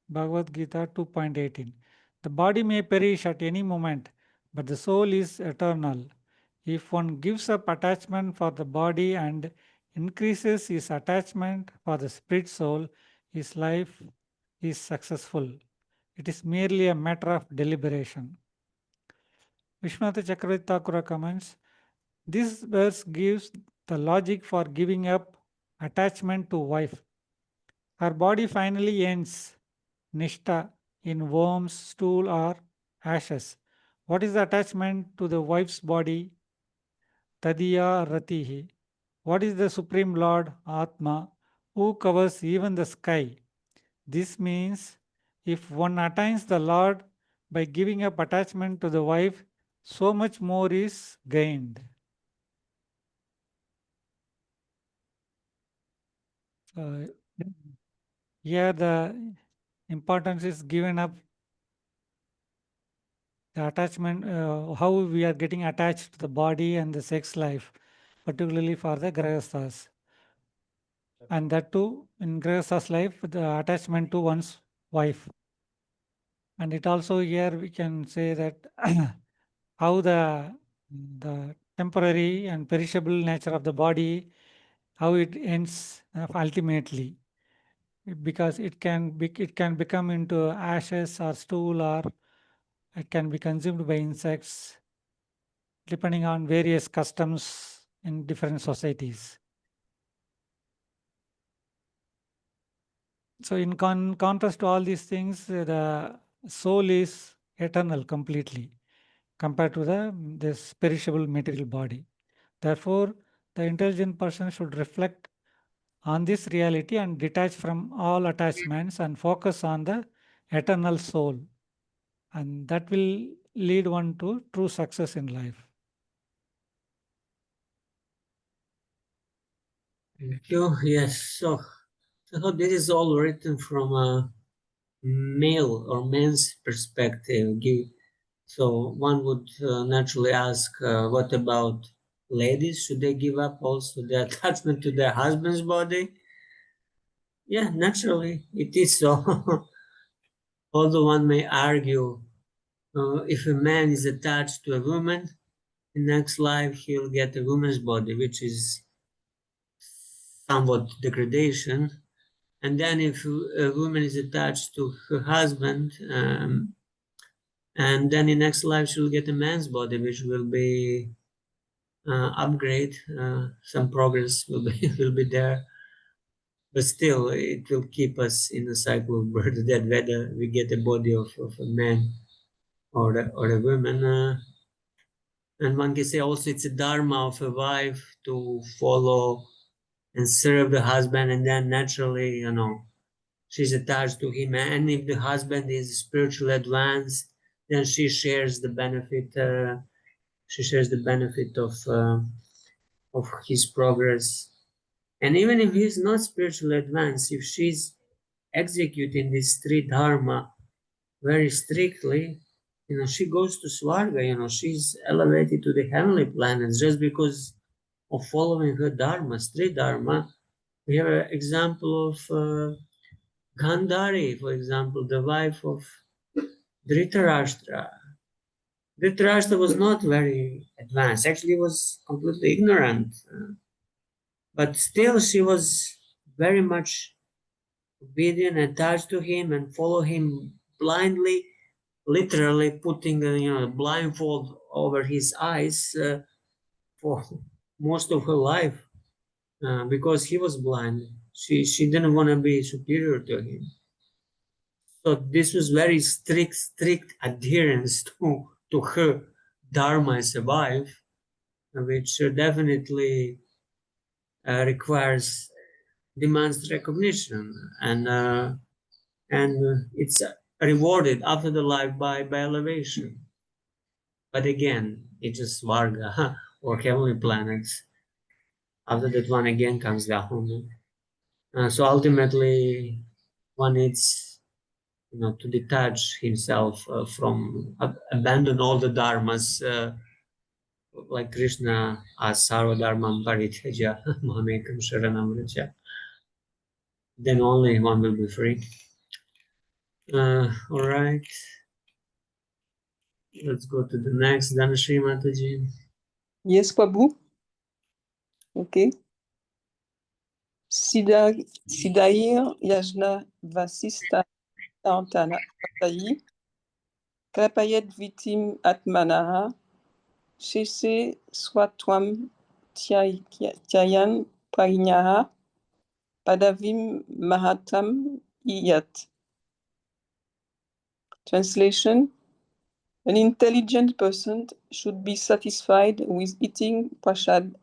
Bhagavad Gita 2.18. The body may perish at any moment, but the soul is eternal. If one gives up attachment for the body and increases his attachment for the spirit soul, his life is successful. It is merely a matter of deliberation. Vishwanath Chakravarti Thakura comments, this verse gives the logic for giving up attachment to wife. Her body finally ends, nishta, in worms, stool, or ashes. What is the attachment to the wife's body? Tadiya ratihi. What is the Supreme Lord, Atma, who covers even the sky? This means if one attains the Lord by giving up attachment to the wife, so much more is gained. Here the importance is given up the attachment, how we are getting attached to the body and the sex life, particularly for the grahasthas. And that too, in grahastha's life, the attachment to one's wife. And it also here we can say that how the temporary and perishable nature of the body, how it ends ultimately, because it can become into ashes or stool, or it can be consumed by insects depending on various customs in different societies. So in contrast to all these things, the soul is eternal completely compared to this perishable material body. Therefore, the intelligent person should reflect on this reality and detach from all attachments and focus on the eternal soul. And that will lead one to true success in life. Thank you. Yes. So this is all written from a male or man's perspective. So one would naturally ask, what about ladies? Should they give up also the attachment to their husband's body? Yeah, naturally, it is so. Although one may argue, if a man is attached to a woman, in next life he'll get a woman's body, which is somewhat degradation. And then if a woman is attached to her husband, and then in next life she'll get a man's body, which will be upgrade. Some progress will be will be there, but still it will keep us in a cycle of birth, that whether we get a body of a man or the women. And one can say also it's a dharma of a wife to follow and serve the husband, and then naturally, she's attached to him. And if the husband is spiritually advanced, then she shares the benefit. She shares the benefit of his progress. And even if he's not spiritually advanced, if she's executing this three dharma very strictly, she goes to Swarga. She's elevated to the heavenly planets just because of following her dharma, three dharma. We have an example of Gandhari, for example, the wife of Dhritarashtra. Dhritarashtra was not very advanced. Actually, he was completely ignorant. But still, she was very much obedient, attached to him, and follow him blindly, literally putting a blindfold over his eyes for most of her life because he was blind. She didn't want to be superior to him. So this was very strict adherence to her dharma as a wife, which definitely demands recognition, and it's rewarded after the life by elevation. But again, it's just Varga or heavenly planets. After that one again comes down. So ultimately, one needs to detach himself from abandon all the dharmas, like Krishna as sarva dharmam parityaja mamekam sharanam vraja. Then only one will be free. All right. Let's go to the next. Dhanashri Mataji. Yes, Prabhu. Okay. Sidair Yajna Vasista Tantana Tayi Krapayet Vitim Atmanaha Shese Swatwam Tyayan Pragnyaha Padavim Mahatam Iyat. Translation: an intelligent person should be satisfied with eating prasad,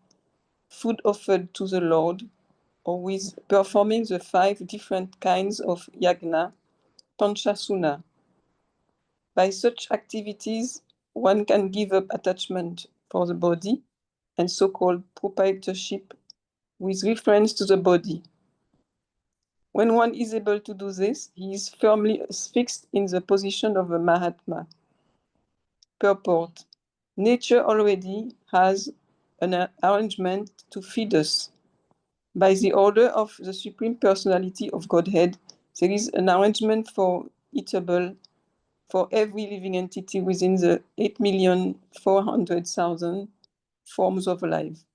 food offered to the Lord, or with performing the 5 different kinds of yagna, panchasuna. By such activities, one can give up attachment for the body and so-called proprietorship with reference to the body. When one is able to do this, he is firmly fixed in the position of a Mahatma. Purport: nature already has an arrangement to feed us. By the order of the Supreme Personality of Godhead, there is an arrangement for eatable for every living entity within the 8,400,000 forms of life.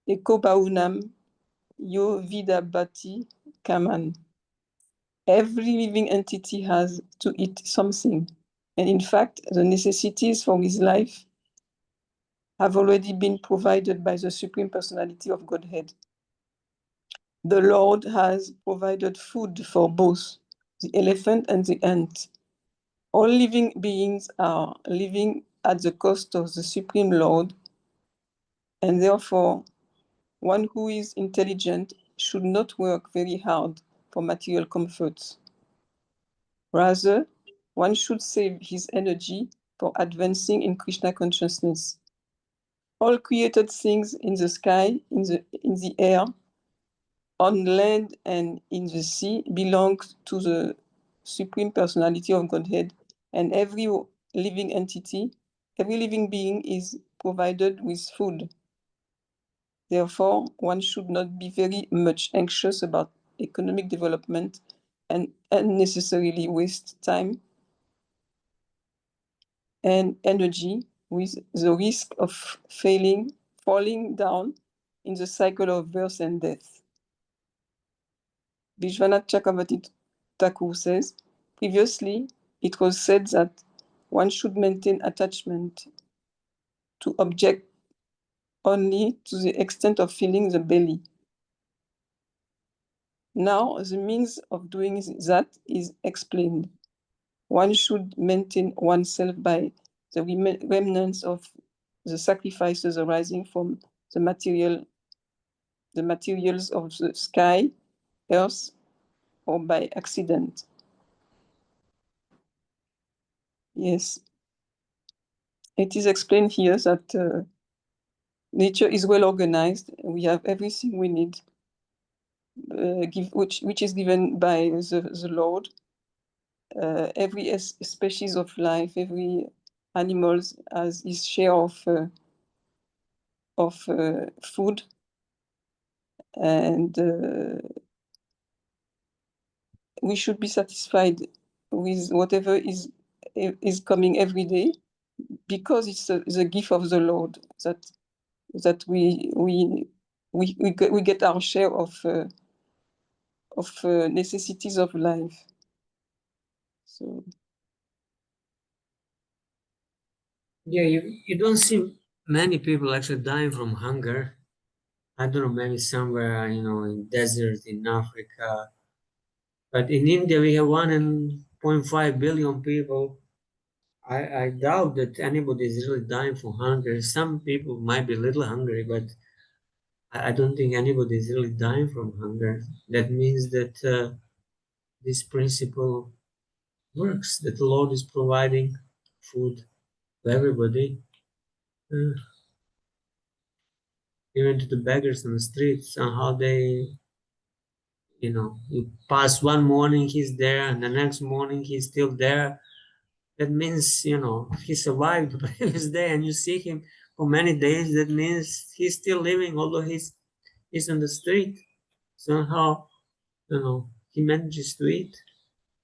Eko Baunam Yo Vidabati Kaman. Every living entity has to eat something, and in fact, the necessities for his life have already been provided by the Supreme Personality of Godhead. The Lord has provided food for both the elephant and the ant. All living beings are living at the cost of the Supreme Lord, and therefore, one who is intelligent should not work very hard for material comforts. Rather, one should save his energy for advancing in Krishna consciousness. All created things in the sky, in the air, on land, and in the sea belong to the Supreme Personality of Godhead, and every living entity, every living being is provided with food. Therefore, one should not be very much anxious about economic development and unnecessarily waste time and energy with the risk of falling down in the cycle of birth and death. Vishwanath Chakravarti Thakur says, previously it was said that one should maintain attachment to object only to the extent of filling the belly. Now the means of doing that is explained. One should maintain oneself by the remnants of the sacrifices arising from the materials of the sky, earth, or by accident. Yes. It is explained here that nature is well organized. We have everything we need, which is given by the Lord. Every species of life, every animal has its share of food, and we should be satisfied with whatever is coming every day, because it's the gift of the Lord that we get our share of necessities of life. So Yeah, you don't see many people actually dying from hunger. I don't know, maybe somewhere, in desert in Africa. But in India, we have 1.5 billion people. I doubt that anybody is really dying from hunger. Some people might be a little hungry, but I don't think anybody is really dying from hunger. That means that this principle works, that the Lord is providing food to everybody, uh, even to the beggars on the streets. Somehow you pass one morning, he's there, and the next morning, he's still there. That means, he survived the previous day, and you see him for many days. That means he's still living, although he's on the street. Somehow, he manages to eat.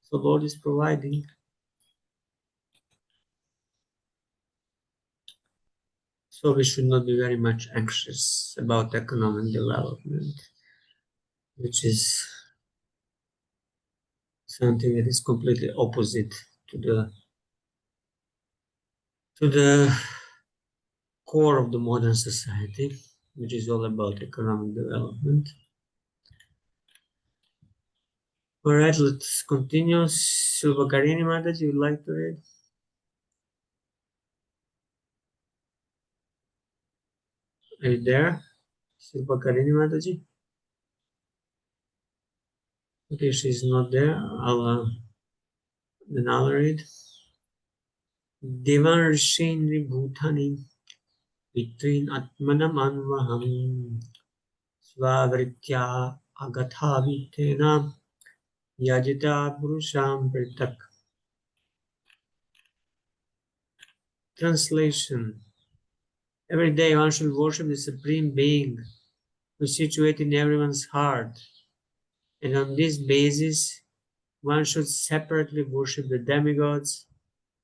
So Lord is providing. So we should not be very much anxious about economic development, which is something that is completely opposite to the core of the modern society, which is all about economic development. All right, let's continue. Silvakarini Mataji, you would like to read? Are you there? Silvakarini Mataji? Okay, she's not there. Then I'll read. Devan Rishindri Bhutani Vitrin Atmanam Anvaham Svavritya Agatha Vitena Yajita Purusham Pritak. Translation. Every day one should worship the Supreme Being who is situated in everyone's heart, and on this basis one should separately worship the demigods,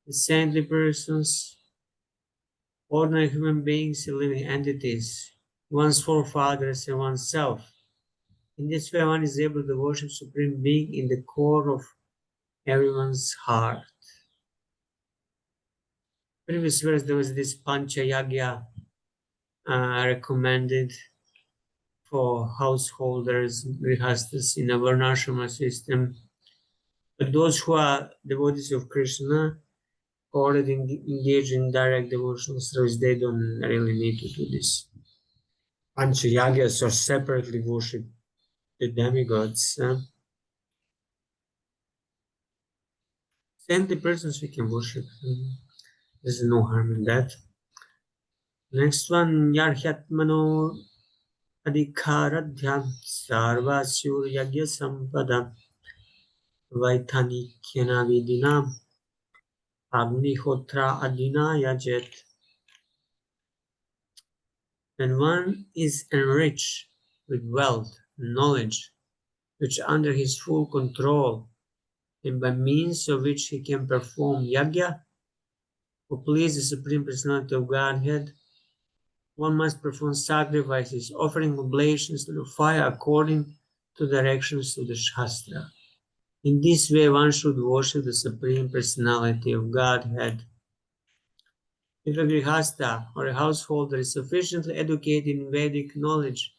the saintly persons, ordinary human beings and living entities, one's forefathers and oneself. In this way one is able to worship Supreme Being in the core of everyone's heart. Previous verse there was this Pancha Yagya recommended for householders, grihastas in a varnashrama system. But those who are devotees of Krishna, already engaged in direct devotional service, they don't really need to do this. Panchayagas or separately worship the demigods. Saintly persons we can worship. There's no harm in that. Next one, Yarhyatmano Adhikaradhyam Sarvasyur Yagya Sampada Vaithanikyana Vidinam Agnihotra Adina Yajet. When one is enriched with wealth and knowledge, which are under his full control, and by means of which he can perform yagya, or please the Supreme Personality of Godhead, one must perform sacrifices, offering oblations to the fire according to the directions of the Shastra. In this way, one should worship the Supreme Personality of Godhead. If a grihasta or a householder is sufficiently educated in Vedic knowledge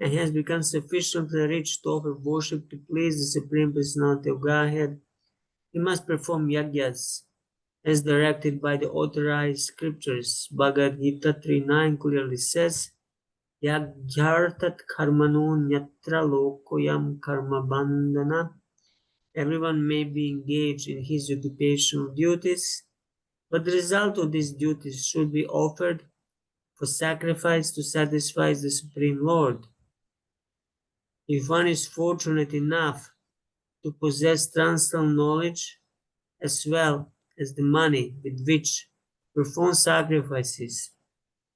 and has become sufficiently rich to offer worship to please the Supreme Personality of Godhead, he must perform yagyas as directed by the authorized scriptures. Bhagavad Gita 3.9 clearly says, Yagyartat karmano nyatra lokoyam karma bandhana. Everyone may be engaged in his occupational duties, but the result of these duties should be offered for sacrifice to satisfy the Supreme Lord. If one is fortunate enough to possess transcendental knowledge as well as the money with which to perform sacrifices,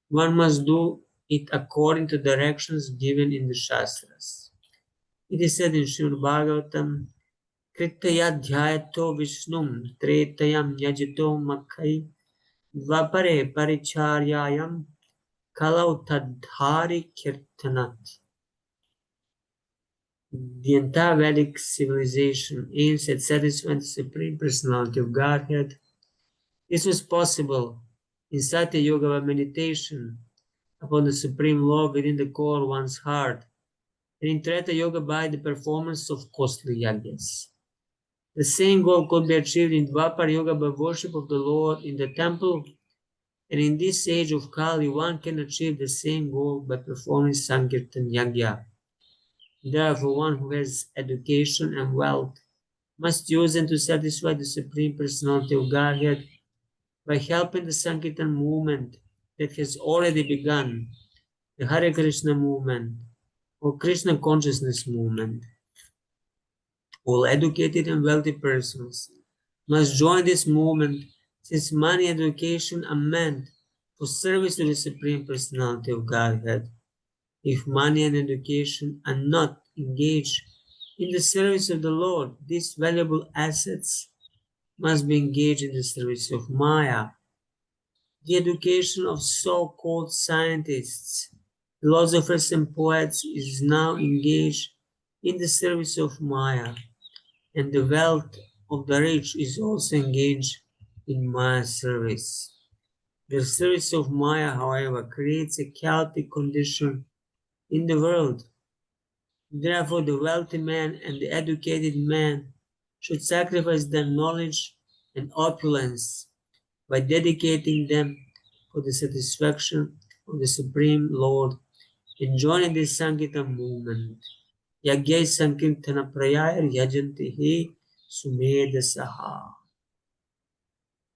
one must do it according to directions given in the Shastras. It is said in Srimad Bhagavatam, Kritaya dhyayato vishnum tretayam yajito makhai dvapare paricharyayam kalau tadhari kirtanat. The entire Vedic civilization aims at satisfying the Supreme Personality of Godhead. This was possible in Satya Yoga by meditation upon the Supreme Law within the core of one's heart, and in Treta Yoga by the performance of costly yagyas. The same goal could be achieved in Dvapar Yoga by worship of the Lord in the temple, and in this age of Kali, one can achieve the same goal by performing Sankirtan Yagya. Therefore, one who has education and wealth must use them to satisfy the Supreme Personality of Godhead by helping the Sankirtan movement that has already begun, the Hare Krishna movement or Krishna consciousness movement. All educated and wealthy persons must join this movement, since money and education are meant for service to the Supreme Personality of Godhead. If money and education are not engaged in the service of the Lord, these valuable assets must be engaged in the service of Maya. The education of so-called scientists, philosophers, and poets is now engaged in the service of Maya, and the wealth of the rich is also engaged in Maya's service. The service of Maya, however, creates a chaotic condition in the world. Therefore, the wealthy man and the educated man should sacrifice their knowledge and opulence by dedicating them for the satisfaction of the Supreme Lord and joining this Sankirtan movement. Yagyai Sankirtana Prayaya Yajanti He Sumedasaha.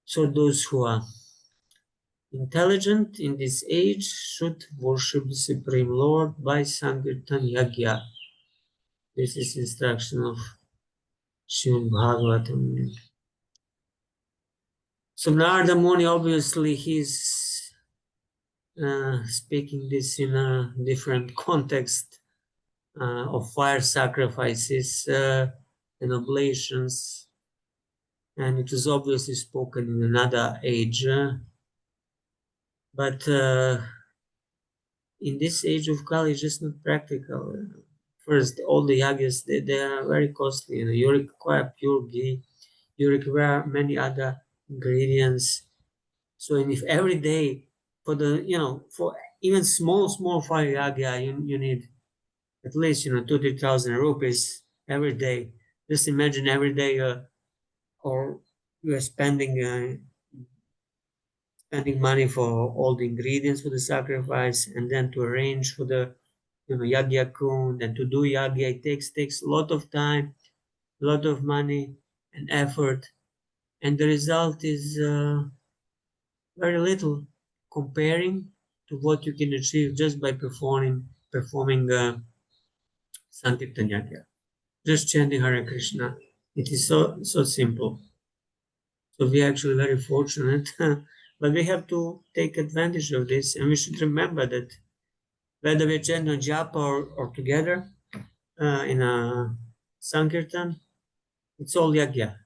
So those who are intelligent in this age should worship the Supreme Lord by Sankirtan Yagya. This is instruction of Srimad Bhagavatam. So Narada Muni, obviously, he's speaking this in a different context of fire sacrifices and oblations, and it was obviously spoken in another age. But in this age of Kali, it's just not practical. First, all the yagas, they are very costly. You require pure ghee, you require many other ingredients. So, and if every day for the, for even small fire yaga, you need at least, 2,000-3,000 rupees every day. Just imagine every day, or you are spending money for all the ingredients for the sacrifice, and then to arrange for the, yagya kund, and to do yagya, it takes a lot of time, a lot of money and effort, and the result is very little comparing to what you can achieve just by performing Sankirtan Yagya. Just chanting Hare Krishna. It is so simple. So we are actually very fortunate, but we have to take advantage of this, and we should remember that whether we chant on japa or together in a Sankirtan, it's all Yagya.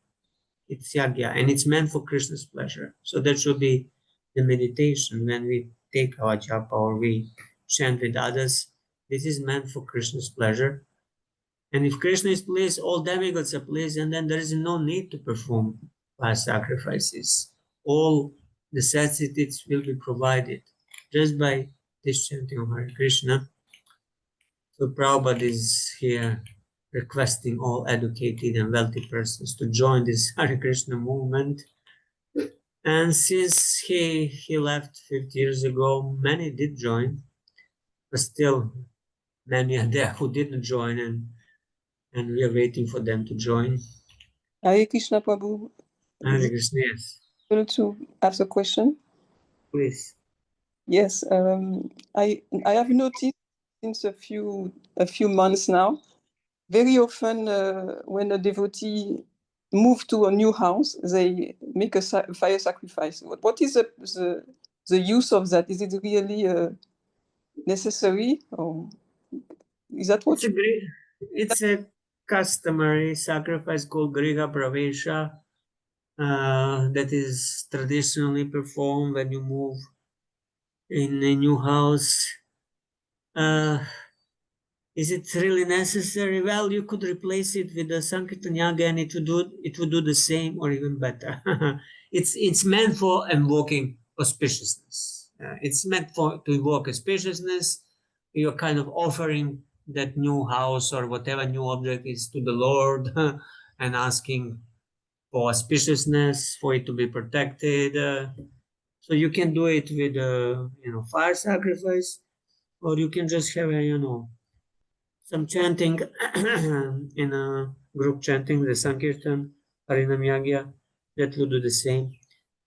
It's Yagya, and it's meant for Krishna's pleasure. So that should be the meditation when we take our japa or we chant with others. This is meant for Krishna's pleasure. And if Krishna is pleased, all demigods are pleased, and then there is no need to perform fire sacrifices. All necessities will be provided just by this chanting of Hare Krishna. So Prabhupada is here requesting all educated and wealthy persons to join this Hare Krishna movement. And since he left 50 years ago, many did join, but still many are there who didn't join, and we are waiting for them to join. Hare Krishna Prabhu, Hare Krishna, yes. able to ask a question? Please. Yes, I have noticed since a few months now, very often when a devotee move to a new house, they make a fire sacrifice. What is the use of that? Is it really necessary, or is that what It's a customary sacrifice called Griha Pravesha that is traditionally performed when you move in a new house. Is it really necessary? Well, you could replace it with the Sankirtan Yaga and it would do the same or even better. It's meant for invoking auspiciousness. It's meant to invoke auspiciousness. You're kind of offering that new house or whatever new object is to the Lord and asking for auspiciousness, for it to be protected. So you can do it with fire sacrifice, or you can just have some chanting in a group chanting the Sankirtan, Harinam Yagya, that will do the same.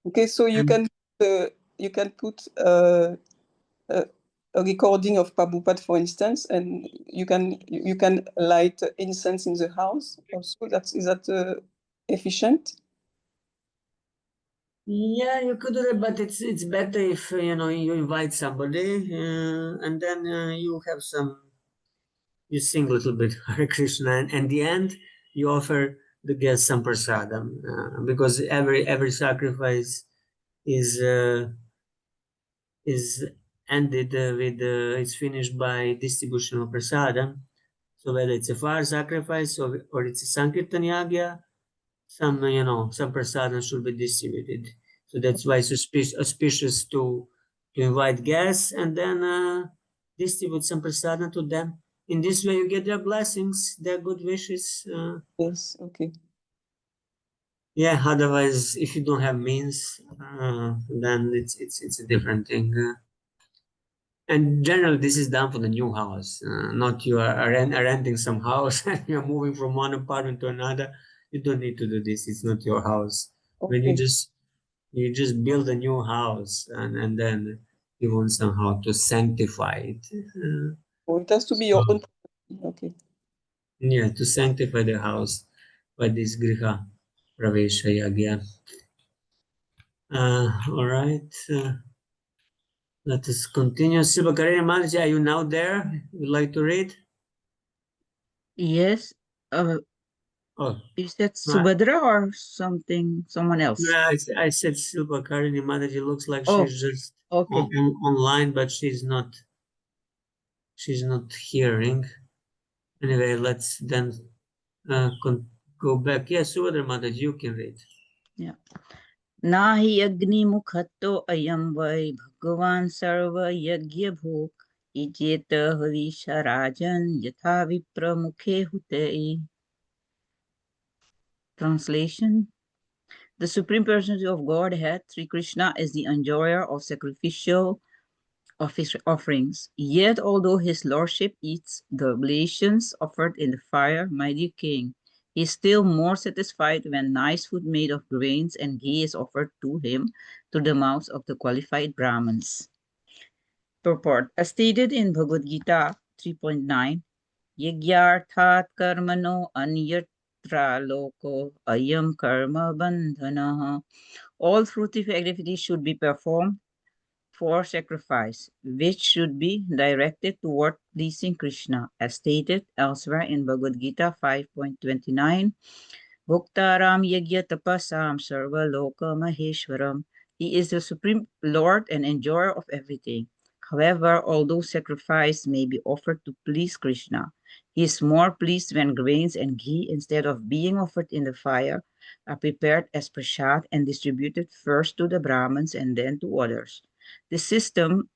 Okay, so you can put a recording of Prabhupada, for instance, and you can light incense in the house. Also, is that efficient? Yeah, you could do it, but it's better if you invite somebody and then you sing a little bit Hare Krishna, and at the end you offer the guest some prasadam because every sacrifice is ended with it's finished by distribution of prasadam. So whether it's a fire sacrifice or it's a Sankirtan Yagya, some prasadam should be distributed. So that's why it's auspicious to invite guests and then distribute some prasadam to them. In this way, you get their blessings, their good wishes. Yes. Okay. Yeah. Otherwise, if you don't have means, then it's a different thing. And generally, this is done for the new house, not you are renting some house and you're moving from one apartment to another. You don't need to do this. It's not your house. When Okay. you just build a new house and then you want somehow to sanctify it. Oh, it has to be your own property. Okay. Yeah, to sanctify the house by this Griha Pravesha Yagya. All right. Let us continue. Sibakarina Mataji, are you now there? Would like to read? Yes. Oh, Is that right. Subhadra or someone else? Yeah, I said Sibakarina Mataji looks like Oh, she's just okay. online, but she's not hearing. Anyway, let's then go back. Yes, Subhadra Mataji, you can read. Yeah. Nahi agnimukhto ayam vai bhagavan sarva yagya bhok ijeta havisha rajan yatha vipra mukhe hute. Translation. The Supreme Personality of Godhead, Sri Krishna, is the enjoyer of sacrificial offerings. Yet, although his lordship eats the oblations offered in the fire, my dear king, he is still more satisfied when nice food made of grains and ghee is offered to him to the mouths of the qualified Brahmins. Purport. As stated in Bhagavad Gita 3.9, Yagyarthat karmano anyatra loko ayam karma bandhanaha. All fruitive activities should be performed for sacrifice, which should be directed toward pleasing Krishna, as stated elsewhere in Bhagavad Gita 5.29. Bhuktaram yagya tapasam sarva loka maheshwaram. He is the supreme Lord and enjoyer of everything. However, although sacrifice may be offered to please Krishna, he is more pleased when grains and ghee, instead of being offered in the fire, are prepared as prasad and distributed first to the Brahmins and then to others. This system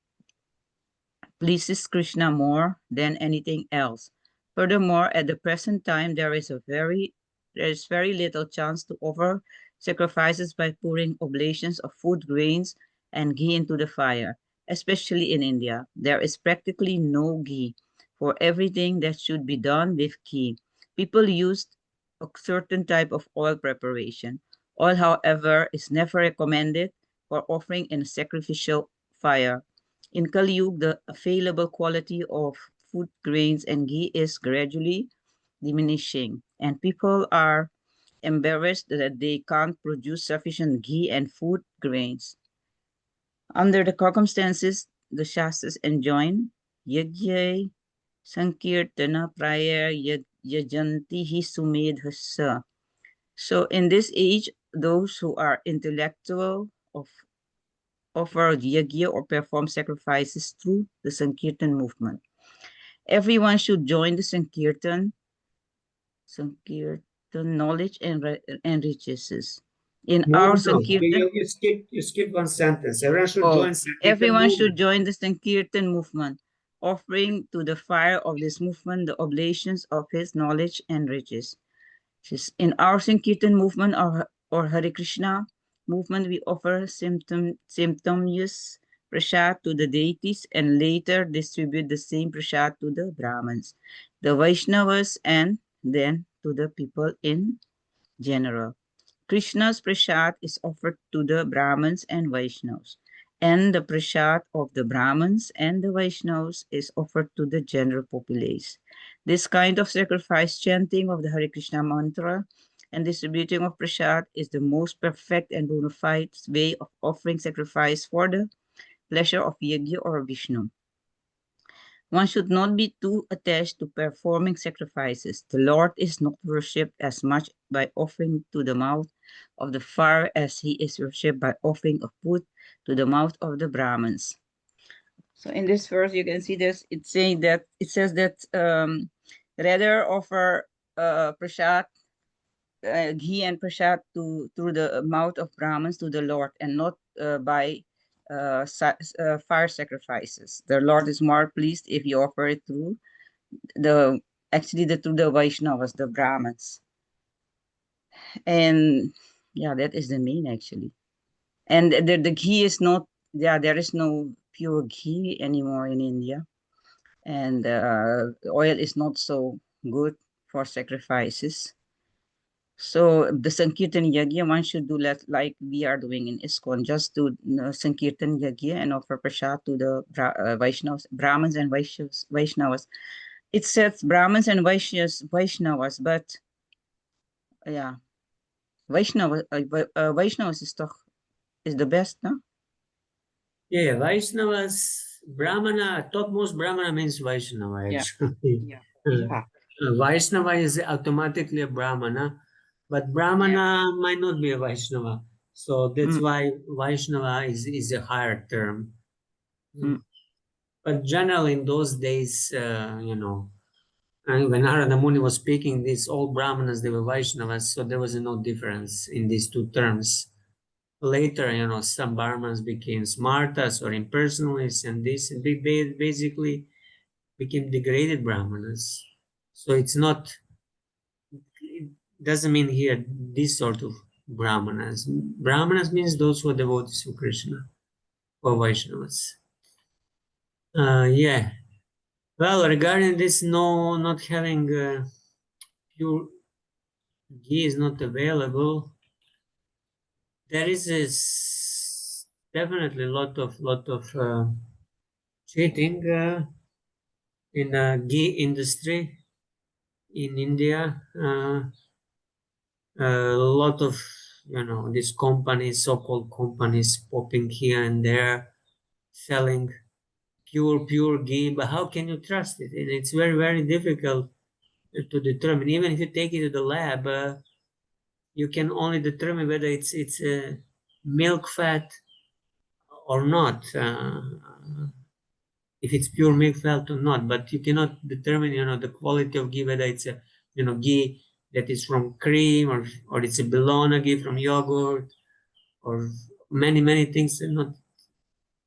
pleases Krishna more than anything else. Furthermore, at the present time, there is very little chance to offer sacrifices by pouring oblations of food grains and ghee into the fire, especially in India. There is practically no ghee for everything that should be done with ghee. People used a certain type of oil preparation. Oil, however, is never recommended for offering in a sacrificial fire. In Kali Yuga, the available quality of food grains and ghee is gradually diminishing, and people are embarrassed that they can't produce sufficient ghee and food grains. Under the circumstances, the Shastras enjoin Yajya Sankirtana Prayer Yajanti Sumedhasa. So in this age, those who are intellectual of offer yajna or perform sacrifices through the Sankirtan movement. Everyone should join the Sankirtan knowledge and riches. In No, our no, Sankirtan, you skip one sentence. Everyone should join Sankirtan everyone should movement. join the Sankirtan movement, offering to the fire of this movement the oblations of his knowledge and riches. In our Sankirtan movement or Hare Krishna movement, we offer symptomous prasad to the deities and later distribute the same prasad to the Brahmins, the Vaishnavas, and then to the people in general. Krishna's prasad is offered to the Brahmins and Vaishnavas, and the prasad of the Brahmins and the Vaishnavas is offered to the general populace. This kind of sacrifice chanting of the Hare Krishna mantra and distributing of prasad is the most perfect and bona fide way of offering sacrifice for the pleasure of Yajna or Vishnu. One should not be too attached to performing sacrifices. The Lord is not worshipped as much by offering to the mouth of the fire as he is worshipped by offering of food to the mouth of the Brahmins. So in this verse, you can see this. It says that rather offer prasad, ghee and prasad through the mouth of Brahmins to the Lord, and not by fire sacrifices. The Lord is more pleased if you offer it through through the Vaishnavas, the Brahmins. And yeah, that is the main actually. And the ghee is not, there is no pure ghee anymore in India. And oil is not so good for sacrifices. So the Sankirtan Yagya, one should do like we are doing in ISKCON, just do Sankirtan Yagya and offer prasad to the Vaishnavas, Brahmins and Vaishnavas. It says Brahmins and Vaishnavas, but yeah, Vaishnavas is the best, no? Yeah, Vaishnavas, Brahmana, topmost Brahmana means Vaishnava actually. Yeah. Vaishnava is automatically a Brahmana, but Brahmana might not be a Vaishnava. So that's why Vaishnava is a higher term. Mm. But generally in those days, and when Narada Muni was speaking, these all Brahmanas, they were Vaishnavas, so there was no difference in these two terms. Later, some Brahmans became smartas or impersonalists, and this basically became degraded Brahmanas. So it doesn't mean here this sort of Brahmanas. Brahmanas means those who are devotees of Krishna or Vaishnavas. Yeah. Well, regarding this, no, not having pure ghee is not available. There is definitely a lot of cheating in the ghee industry in India. A lot of these companies, so-called companies, popping here and there, selling pure ghee. But how can you trust it? And it's very difficult to determine. Even if you take it to the lab, you can only determine whether it's milk fat or not. If it's pure milk fat or not, but you cannot determine, the quality of ghee, whether it's a, ghee that is from cream or it's a Bologna ghee from yogurt, or many things are not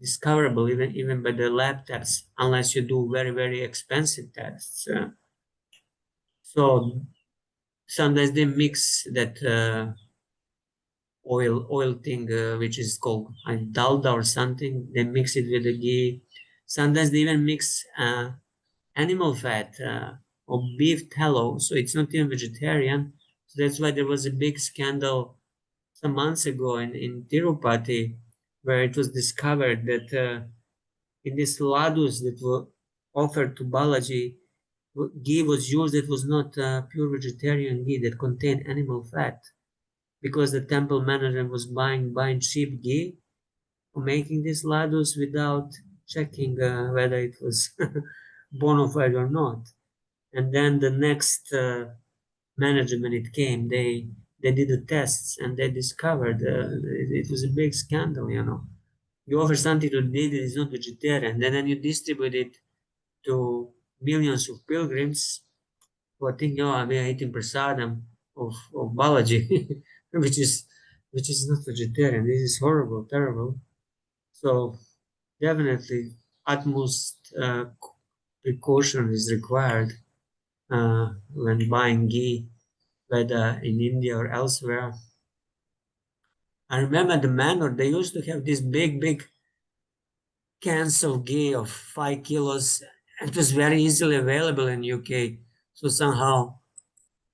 discoverable even by the lab tests, unless you do very expensive tests. So sometimes they mix that oil thing, which is called dalda or something. They mix it with the ghee. Sometimes they even mix animal fat or beef tallow, so it's not even vegetarian. So that's why there was a big scandal some months ago in Tirupati, where it was discovered that in these ladus that were offered to Balaji, ghee was used that was not pure vegetarian ghee that contained animal fat, because the temple manager was buying cheap ghee for making these ladus without checking whether it was bona fide or not. And then the next management it came, they did the tests and they discovered it was a big scandal. You offer something to the that is not vegetarian, and then you distribute it to millions of pilgrims who are thinking, oh, we are eating prasadam of Balaji, which is not vegetarian. This is horrible, terrible. So definitely utmost precaution is required when buying ghee, whether in India or elsewhere. I remember the manor, they used to have these big cans of ghee of 5 kilos. It was very easily available in UK. So somehow,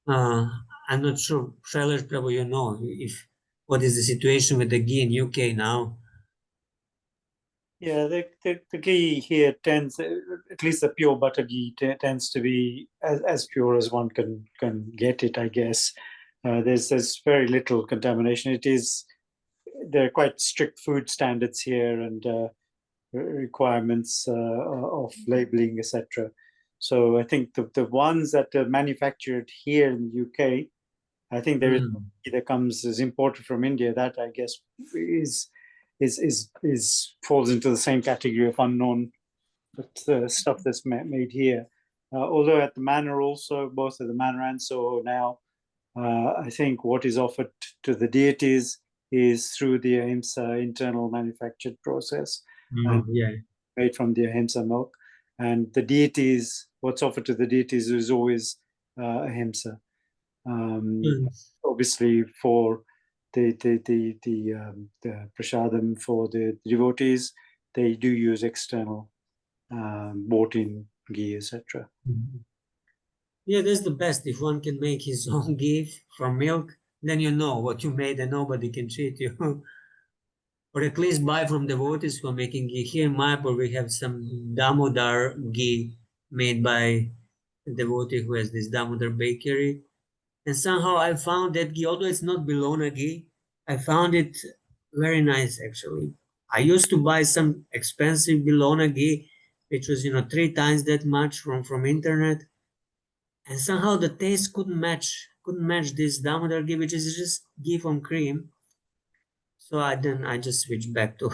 uh, I'm not sure, Shailesh, probably you know if what is the situation with the ghee in UK now. Yeah, the ghee here tends, at least the pure butter ghee tends to be as pure as one can get it, I guess. There's very little contamination. There are quite strict food standards here and requirements of labeling, etc. So I think the ones that are manufactured here in the UK, I think there is Mm. ghee that comes as imported from India. That I guess is falls into the same category of unknown, but stuff that's made here. Although at the manor also, both at the manor and Soho now, I think what is offered to the deities is through the ahimsa internal manufactured process and Yeah. made from the ahimsa milk. And the deities, what's offered to the deities is always ahimsa. Mm. Obviously, for the prasadam for the devotees, they do use external bought-in ghee, etc. Mhm. Yeah, that's the best. If one can make his own ghee from milk, then you know what you made and nobody can cheat you. Or at least buy from devotees who are making ghee. Here in Mayapur, we have some Damodar ghee made by a devotee who has this Damodar bakery. And somehow I found that ghee, although it's not Bologna ghee, I found it very nice actually. I used to buy some expensive Bologna ghee, which was 3 times that much from internet, and somehow the taste couldn't match this Damodar ghee, which is just ghee from cream. So I just switched back to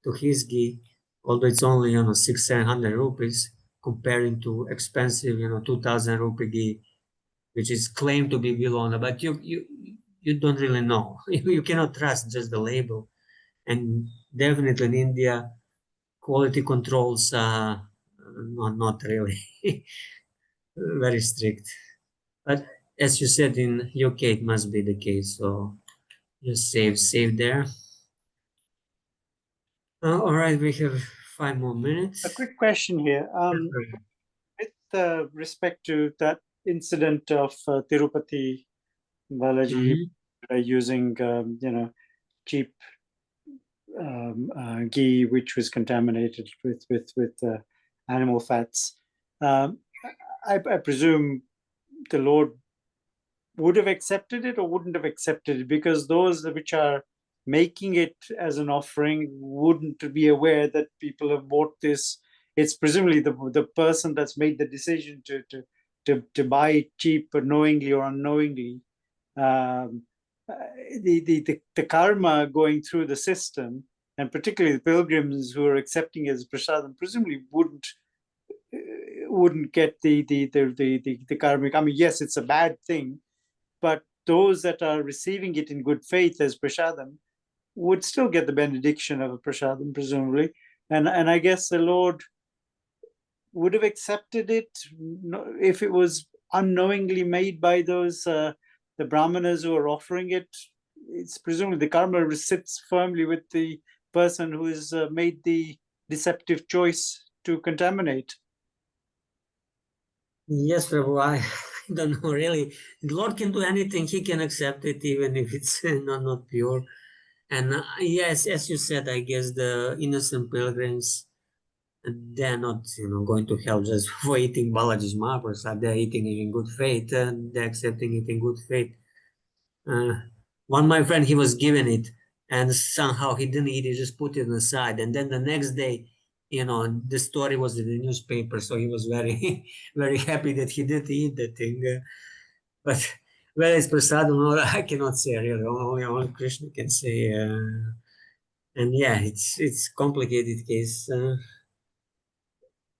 to his ghee, although it's only 600-700 rupees comparing to expensive 2,000 rupee ghee, which is claimed to be Bologna, but you don't really know. You cannot trust just the label, and definitely in India, quality controls not really very strict. But as you said, in UK it must be the case. So just save there. All right, we have 5 more minutes. A quick question here. With respect to that incident of Tirupati Balaji Mhm. using, cheap ghee, which was contaminated with animal fats, I presume the Lord would have accepted it or wouldn't have accepted it, because those which are making it as an offering wouldn't be aware that people have bought this. It's presumably the person that's made the decision to buy it cheap, knowingly or unknowingly. Um, the karma going through the system, and particularly the pilgrims who are accepting it as prasadam, presumably wouldn't get the karmic. I mean, yes, it's a bad thing, but those that are receiving it in good faith as prasadam would still get the benediction of a prasadam, presumably. And I guess the Lord would have accepted it if it was unknowingly made by those the brahmanas who are offering it, it's presumably the karma sits firmly with the person who has made the deceptive choice to contaminate. Yes, Prabhu, I don't know really. The Lord can do anything. He can accept it even if it's not pure. And yes, as you said, I guess the innocent pilgrims, they're not, going to hell just for eating Balaji's Mahaprasad. They're eating it in good faith. They're accepting it in good faith. One my friend, he was given it, and somehow he didn't eat it. He just put it aside, and then the next day, the story was in the newspaper. So he was very, very happy that he did eat the thing. But whether it's prasad or not, I cannot say really. Only Krishna can say. And yeah, it's complicated case.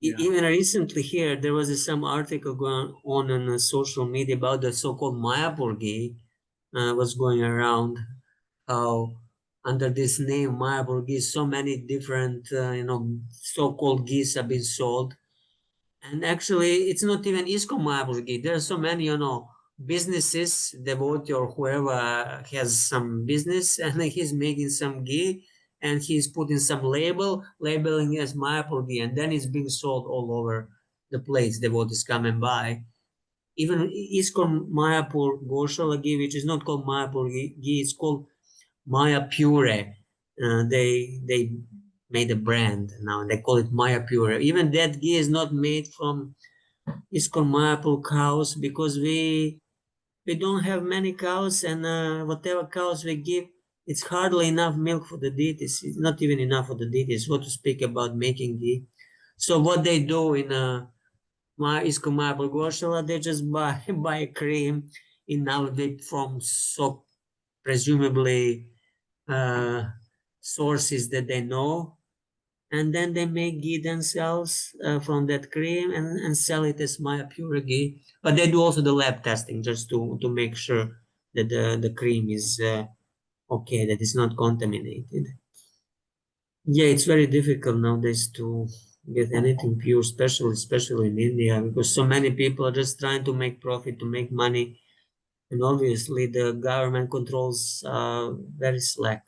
Yeah. Even recently here, there was some article going on social media about the so-called Mayapur was going around, how under this name Mayapur ghee, so many different so-called geese have been sold. And actually, it's not even ISKCON Mayapur ghee. There are so many, businesses, devotee or whoever has some business, and he's making some ghee, and he's putting some labeling as Mayapur ghee, and then it's being sold all over the place. Devotees come and buy. Even ISKCON Mayapur Goshala ghee, which is not called Mayapur ghee, it's called Maya Pure. They made a brand now, and they call it Maya Pure. Even that ghee is not made from ISKCON Mayapur cows, because we don't have many cows, and whatever cows we give, it's hardly enough milk for the deities. It's not even enough for the deities. What to speak about making ghee? So what they do in my ISKCON Mayapur Goshala, they just buy a cream in Navadvip from so presumably sources that they know, and then they make ghee themselves from that cream, and sell it as Maya Pure ghee. But they do also the lab testing just to make sure that the cream is okay, that it's not contaminated. Yeah, it's very difficult nowadays to get anything pure, especially in India, because so many people are just trying to make profit, to make money, and obviously the government controls very slack.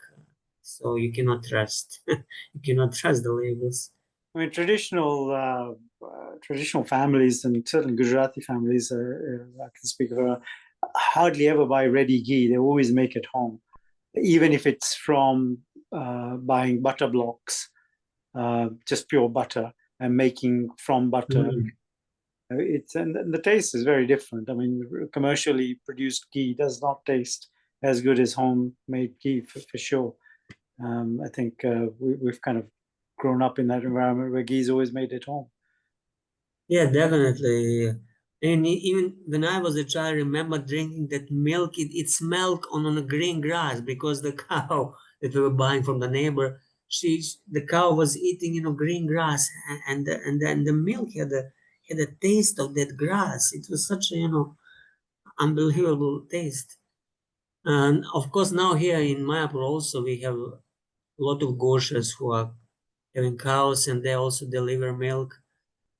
So you cannot trust. You cannot trust the labels. I mean, traditional families, and certainly Gujarati families, I can speak of, hardly ever buy ready ghee. They always make it home, even if it's from buying butter blocks, just pure butter, and making from butter. And the taste is very different. I mean, commercially produced ghee does not taste as good as homemade ghee for sure. I think we've kind of grown up in that environment where ghee is always made at home. Yeah, definitely. And even when I was a child, I remember drinking that milk. It's milk on a green grass, because the cow that we were buying from the neighbor, the cow was eating, green grass, and then the milk had a taste of that grass. It was such a, unbelievable taste. And of course, now here in Mayapur also we have a lot of goshas who are having cows, and they also deliver milk,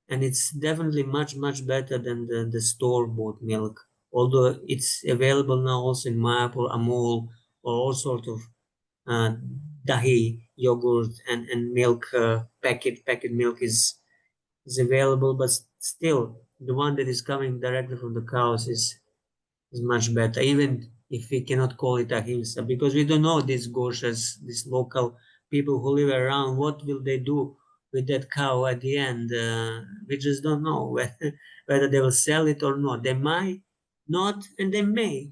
and it's definitely much better than the store-bought milk, although it's available now also in Mayapur, Amul, or all sort of uh, dahi, yogurt, and milk, packet milk is available, but still the one that is coming directly from the cows is much better, even if we cannot call it ahimsa, because we don't know these goshas, these local people who live around, what will they do with that cow at the end. We just don't know whether they will sell it or not. They might not, and they may.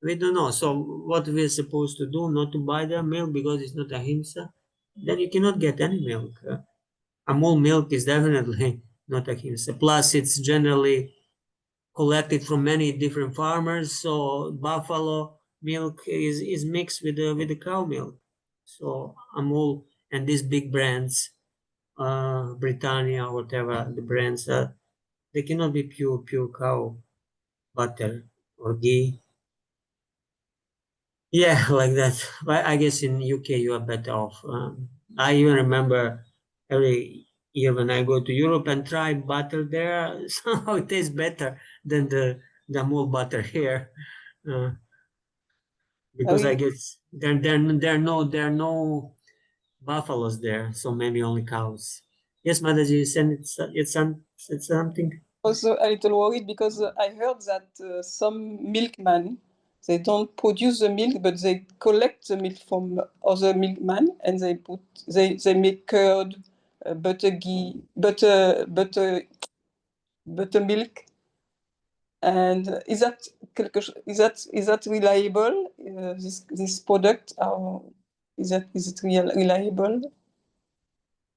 We don't know. So what we're supposed to do, not to buy their milk because it's not ahimsa, then you cannot get any milk. Amul milk is definitely not ahimsa. Plus, it's generally collected from many different farmers. So buffalo milk is mixed with the cow milk. So Amul and these big brands, Britannia, whatever the brands are, they cannot be pure cow butter or ghee. Yeah, like that. But I guess in UK you are better off. I even remember every Here, when I go to Europe and try butter there, somehow it tastes better than the Amul butter here, because I guess there are no buffaloes there, so maybe only cows. Yes, Mataji, you said it's something. Also a little worried because I heard that some milkmen, they don't produce the milk, but they collect the milk from other milkmen and they make curd, butter ghee, buttermilk. And is that reliable? This product, is it reliable?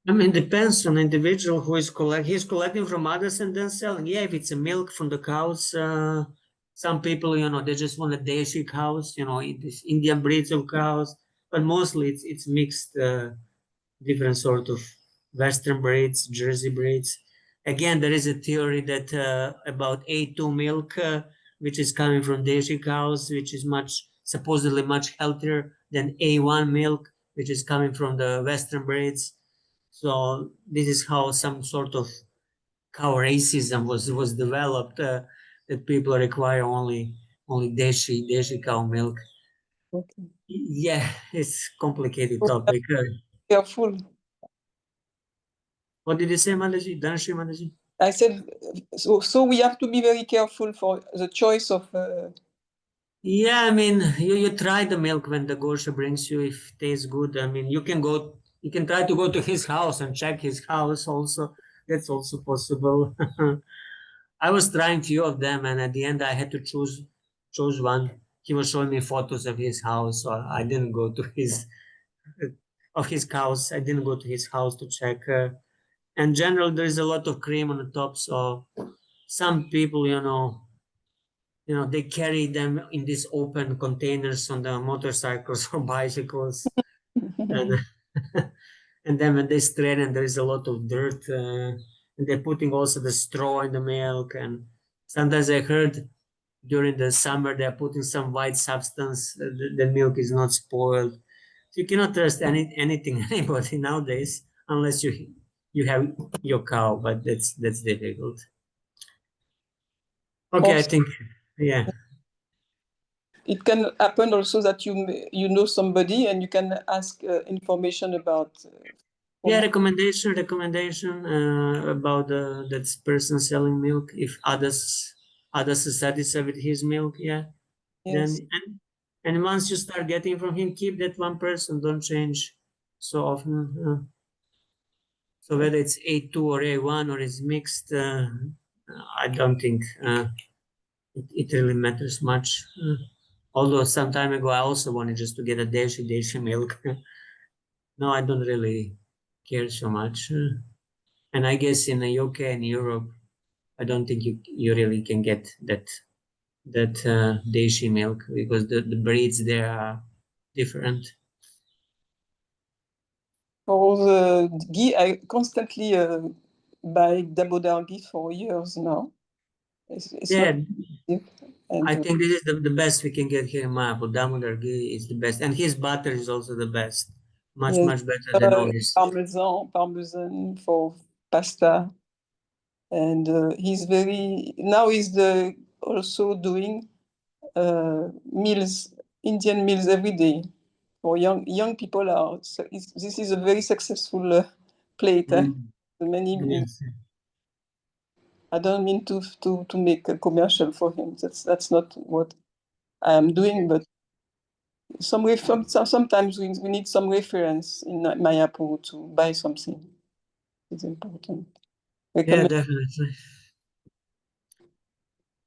I mean, depends on the individual who is he's collecting from others and then selling. Yeah, if it's a milk from the cows, some people, they just want a Deshi cows, eat these Indian breeds of cows, but mostly it's mixed, different sort of Western breeds, Jersey breeds. Again, there is a theory that about A2 milk, which is coming from Deshi cows, which is supposedly much healthier than A1 milk, which is coming from the Western breeds. So this is how some sort of cow racism was developed, that people require only deshi cow milk. Okay. Yeah, it's complicated So topic. careful. What did you say, Mataji? Danshi, Mataji? I said, so we have to be very careful for the choice of. Yeah, I mean, you try the milk when the Gosha brings you, if it tastes good. I mean, you can try to go to his house and check his house also. That's also possible. I was trying few of them, and at the end, I had to choose one. He was showing me photos of his house, so I didn't go to his house. I didn't go to his house to check. In general, there is a lot of cream on the top, so some people, they carry them in these open containers on the motorcycles or bicycles, and and then when they strain, and there is a lot of dirt, and they're putting also the straw in the milk, and sometimes I heard during the summer they're putting some white substance, the milk is not spoiled. So you cannot trust anything anybody nowadays unless you have your cow, but that's difficult. Okay, I Also, think, yeah. it can happen also that you know somebody and you can ask information about. Yeah, recommendation about that person selling milk. If others are satisfied with his milk, yeah. Yes. Then and once you start getting from him, keep that one person. Don't change so often. So whether it's A2 or A1 or it's mixed, I don't think it really matters much. Although some time ago I also wanted just to get a Deshi milk. No, I don't really care so much. And I guess in the UK and Europe, I don't think you really can get that Deshi milk, because the breeds there are different. For the ghee, I constantly buy Damodar ghee for years now. It's Yeah, not cheap, and I think this is the best we can get here in Mayapur. Damodar ghee is the best, and his butter is also the best. Much yes, much better than all this. parmesan for pasta, and he's also doing meals, Indian meals every day for young people. This is a very successful plate. Mm, Many meals. yes. I don't mean to make a commercial for him. That's not what I am doing. But sometimes we need some reference in Mayapur to buy something. It's important. Yeah, Recommend. definitely.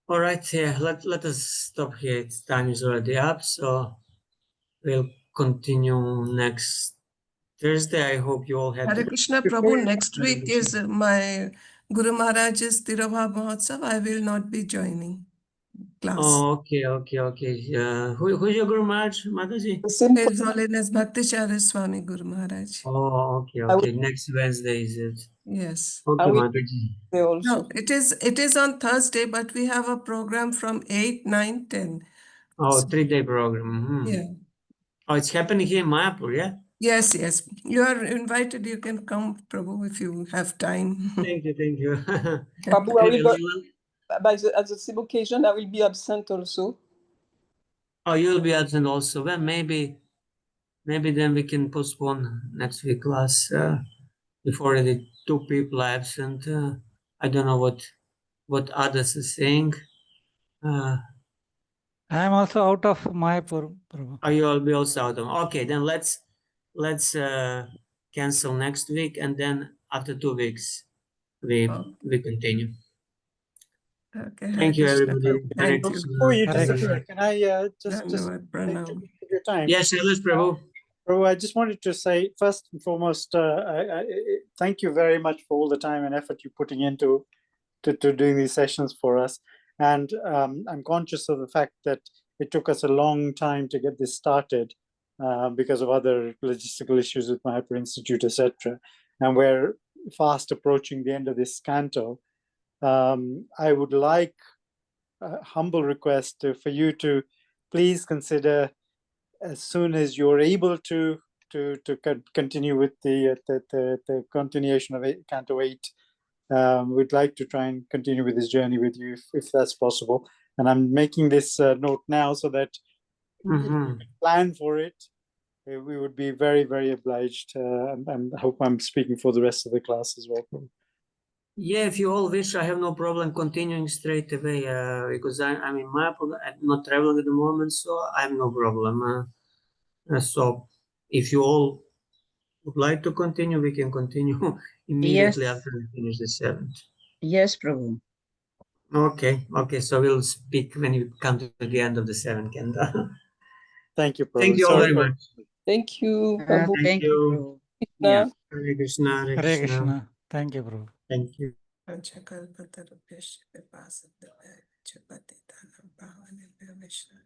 All right, yeah, let us stop here. Its time is already up, so we'll continue next Thursday. I hope you all had Hare to Krishna prepare. Prabhu, next Hare week Krishna. is my Guru Maharaj's Tirabha Mahotsav. I will not be joining class. Oh, okay. Who's your Guru Maharaj, Mataji? The same. His Holiness Bhakticharya Swami Guru Maharaj. Oh, I will. okay. Next Wednesday is it? Yes. I Okay, will Mataji. say No, also. it is on Thursday, but we have a program from 8, 9, 10. Oh, So, 3-day program. yeah. Oh, it's happening here in Mayapur, yeah? Yes, yes. You are invited. You can come, Prabhu, if you have time. Thank you, thank you. Prabhu, I Anyway, will, Leela, at the same occasion, I will be absent also. oh, you'll be absent also. Well, maybe then we can postpone next week class. If already 2 people are absent, I don't know what others are saying. I am also out of Mayapur, Prabhu. Are you all be also out of? Okay, then let's cancel next week, and then after 2 weeks we continue. Okay, Hare Thank you, Krishna. everybody. Hare Thank you. Krishna. Before you Hare disappear, Krishna. can I just Dhanyavad take Pranam. 2 minutes of your time? Yes, Shailesh Prabhu. Prabhu, I just wanted to say, first and foremost, I thank you very much for all the time and effort you're putting into to doing these sessions for us. And I'm conscious of the fact that it took us a long time to get this started because of other logistical issues with my Hyper Institute, etc. And we're fast approaching the end of this canto. I would like a humble request for you to please consider, as soon as you're able to continue with the continuation of Canto 8. We'd like to try and continue with this journey with you if that's possible. And I'm making this note now so that if you Mhm. plan for it, we would be very, very obliged. And I hope I'm speaking for the rest of the class as well. Yeah, if you all wish, I have no problem continuing straight away because I'm in Mayapur. I'm not traveling at the moment, so I have no problem. So if you all would like to continue, we can continue immediately Yes. after we finish the 7th. Yes, Prabhu. Okay, so we'll speak when you come to the end of the 7th canto. Thank you, Prabhu. Thank you all Sorry very for much. Thank you, Prabhu. Thank Thank you, you. Prabhu. Krishna. Hare Krishna, Hare Hare Krishna. Krishna. Thank you, Prabhu. Thank you. Panchakalpatarubhyasya vipasabdaya chapati dhanam bhavanebhya Vishnu.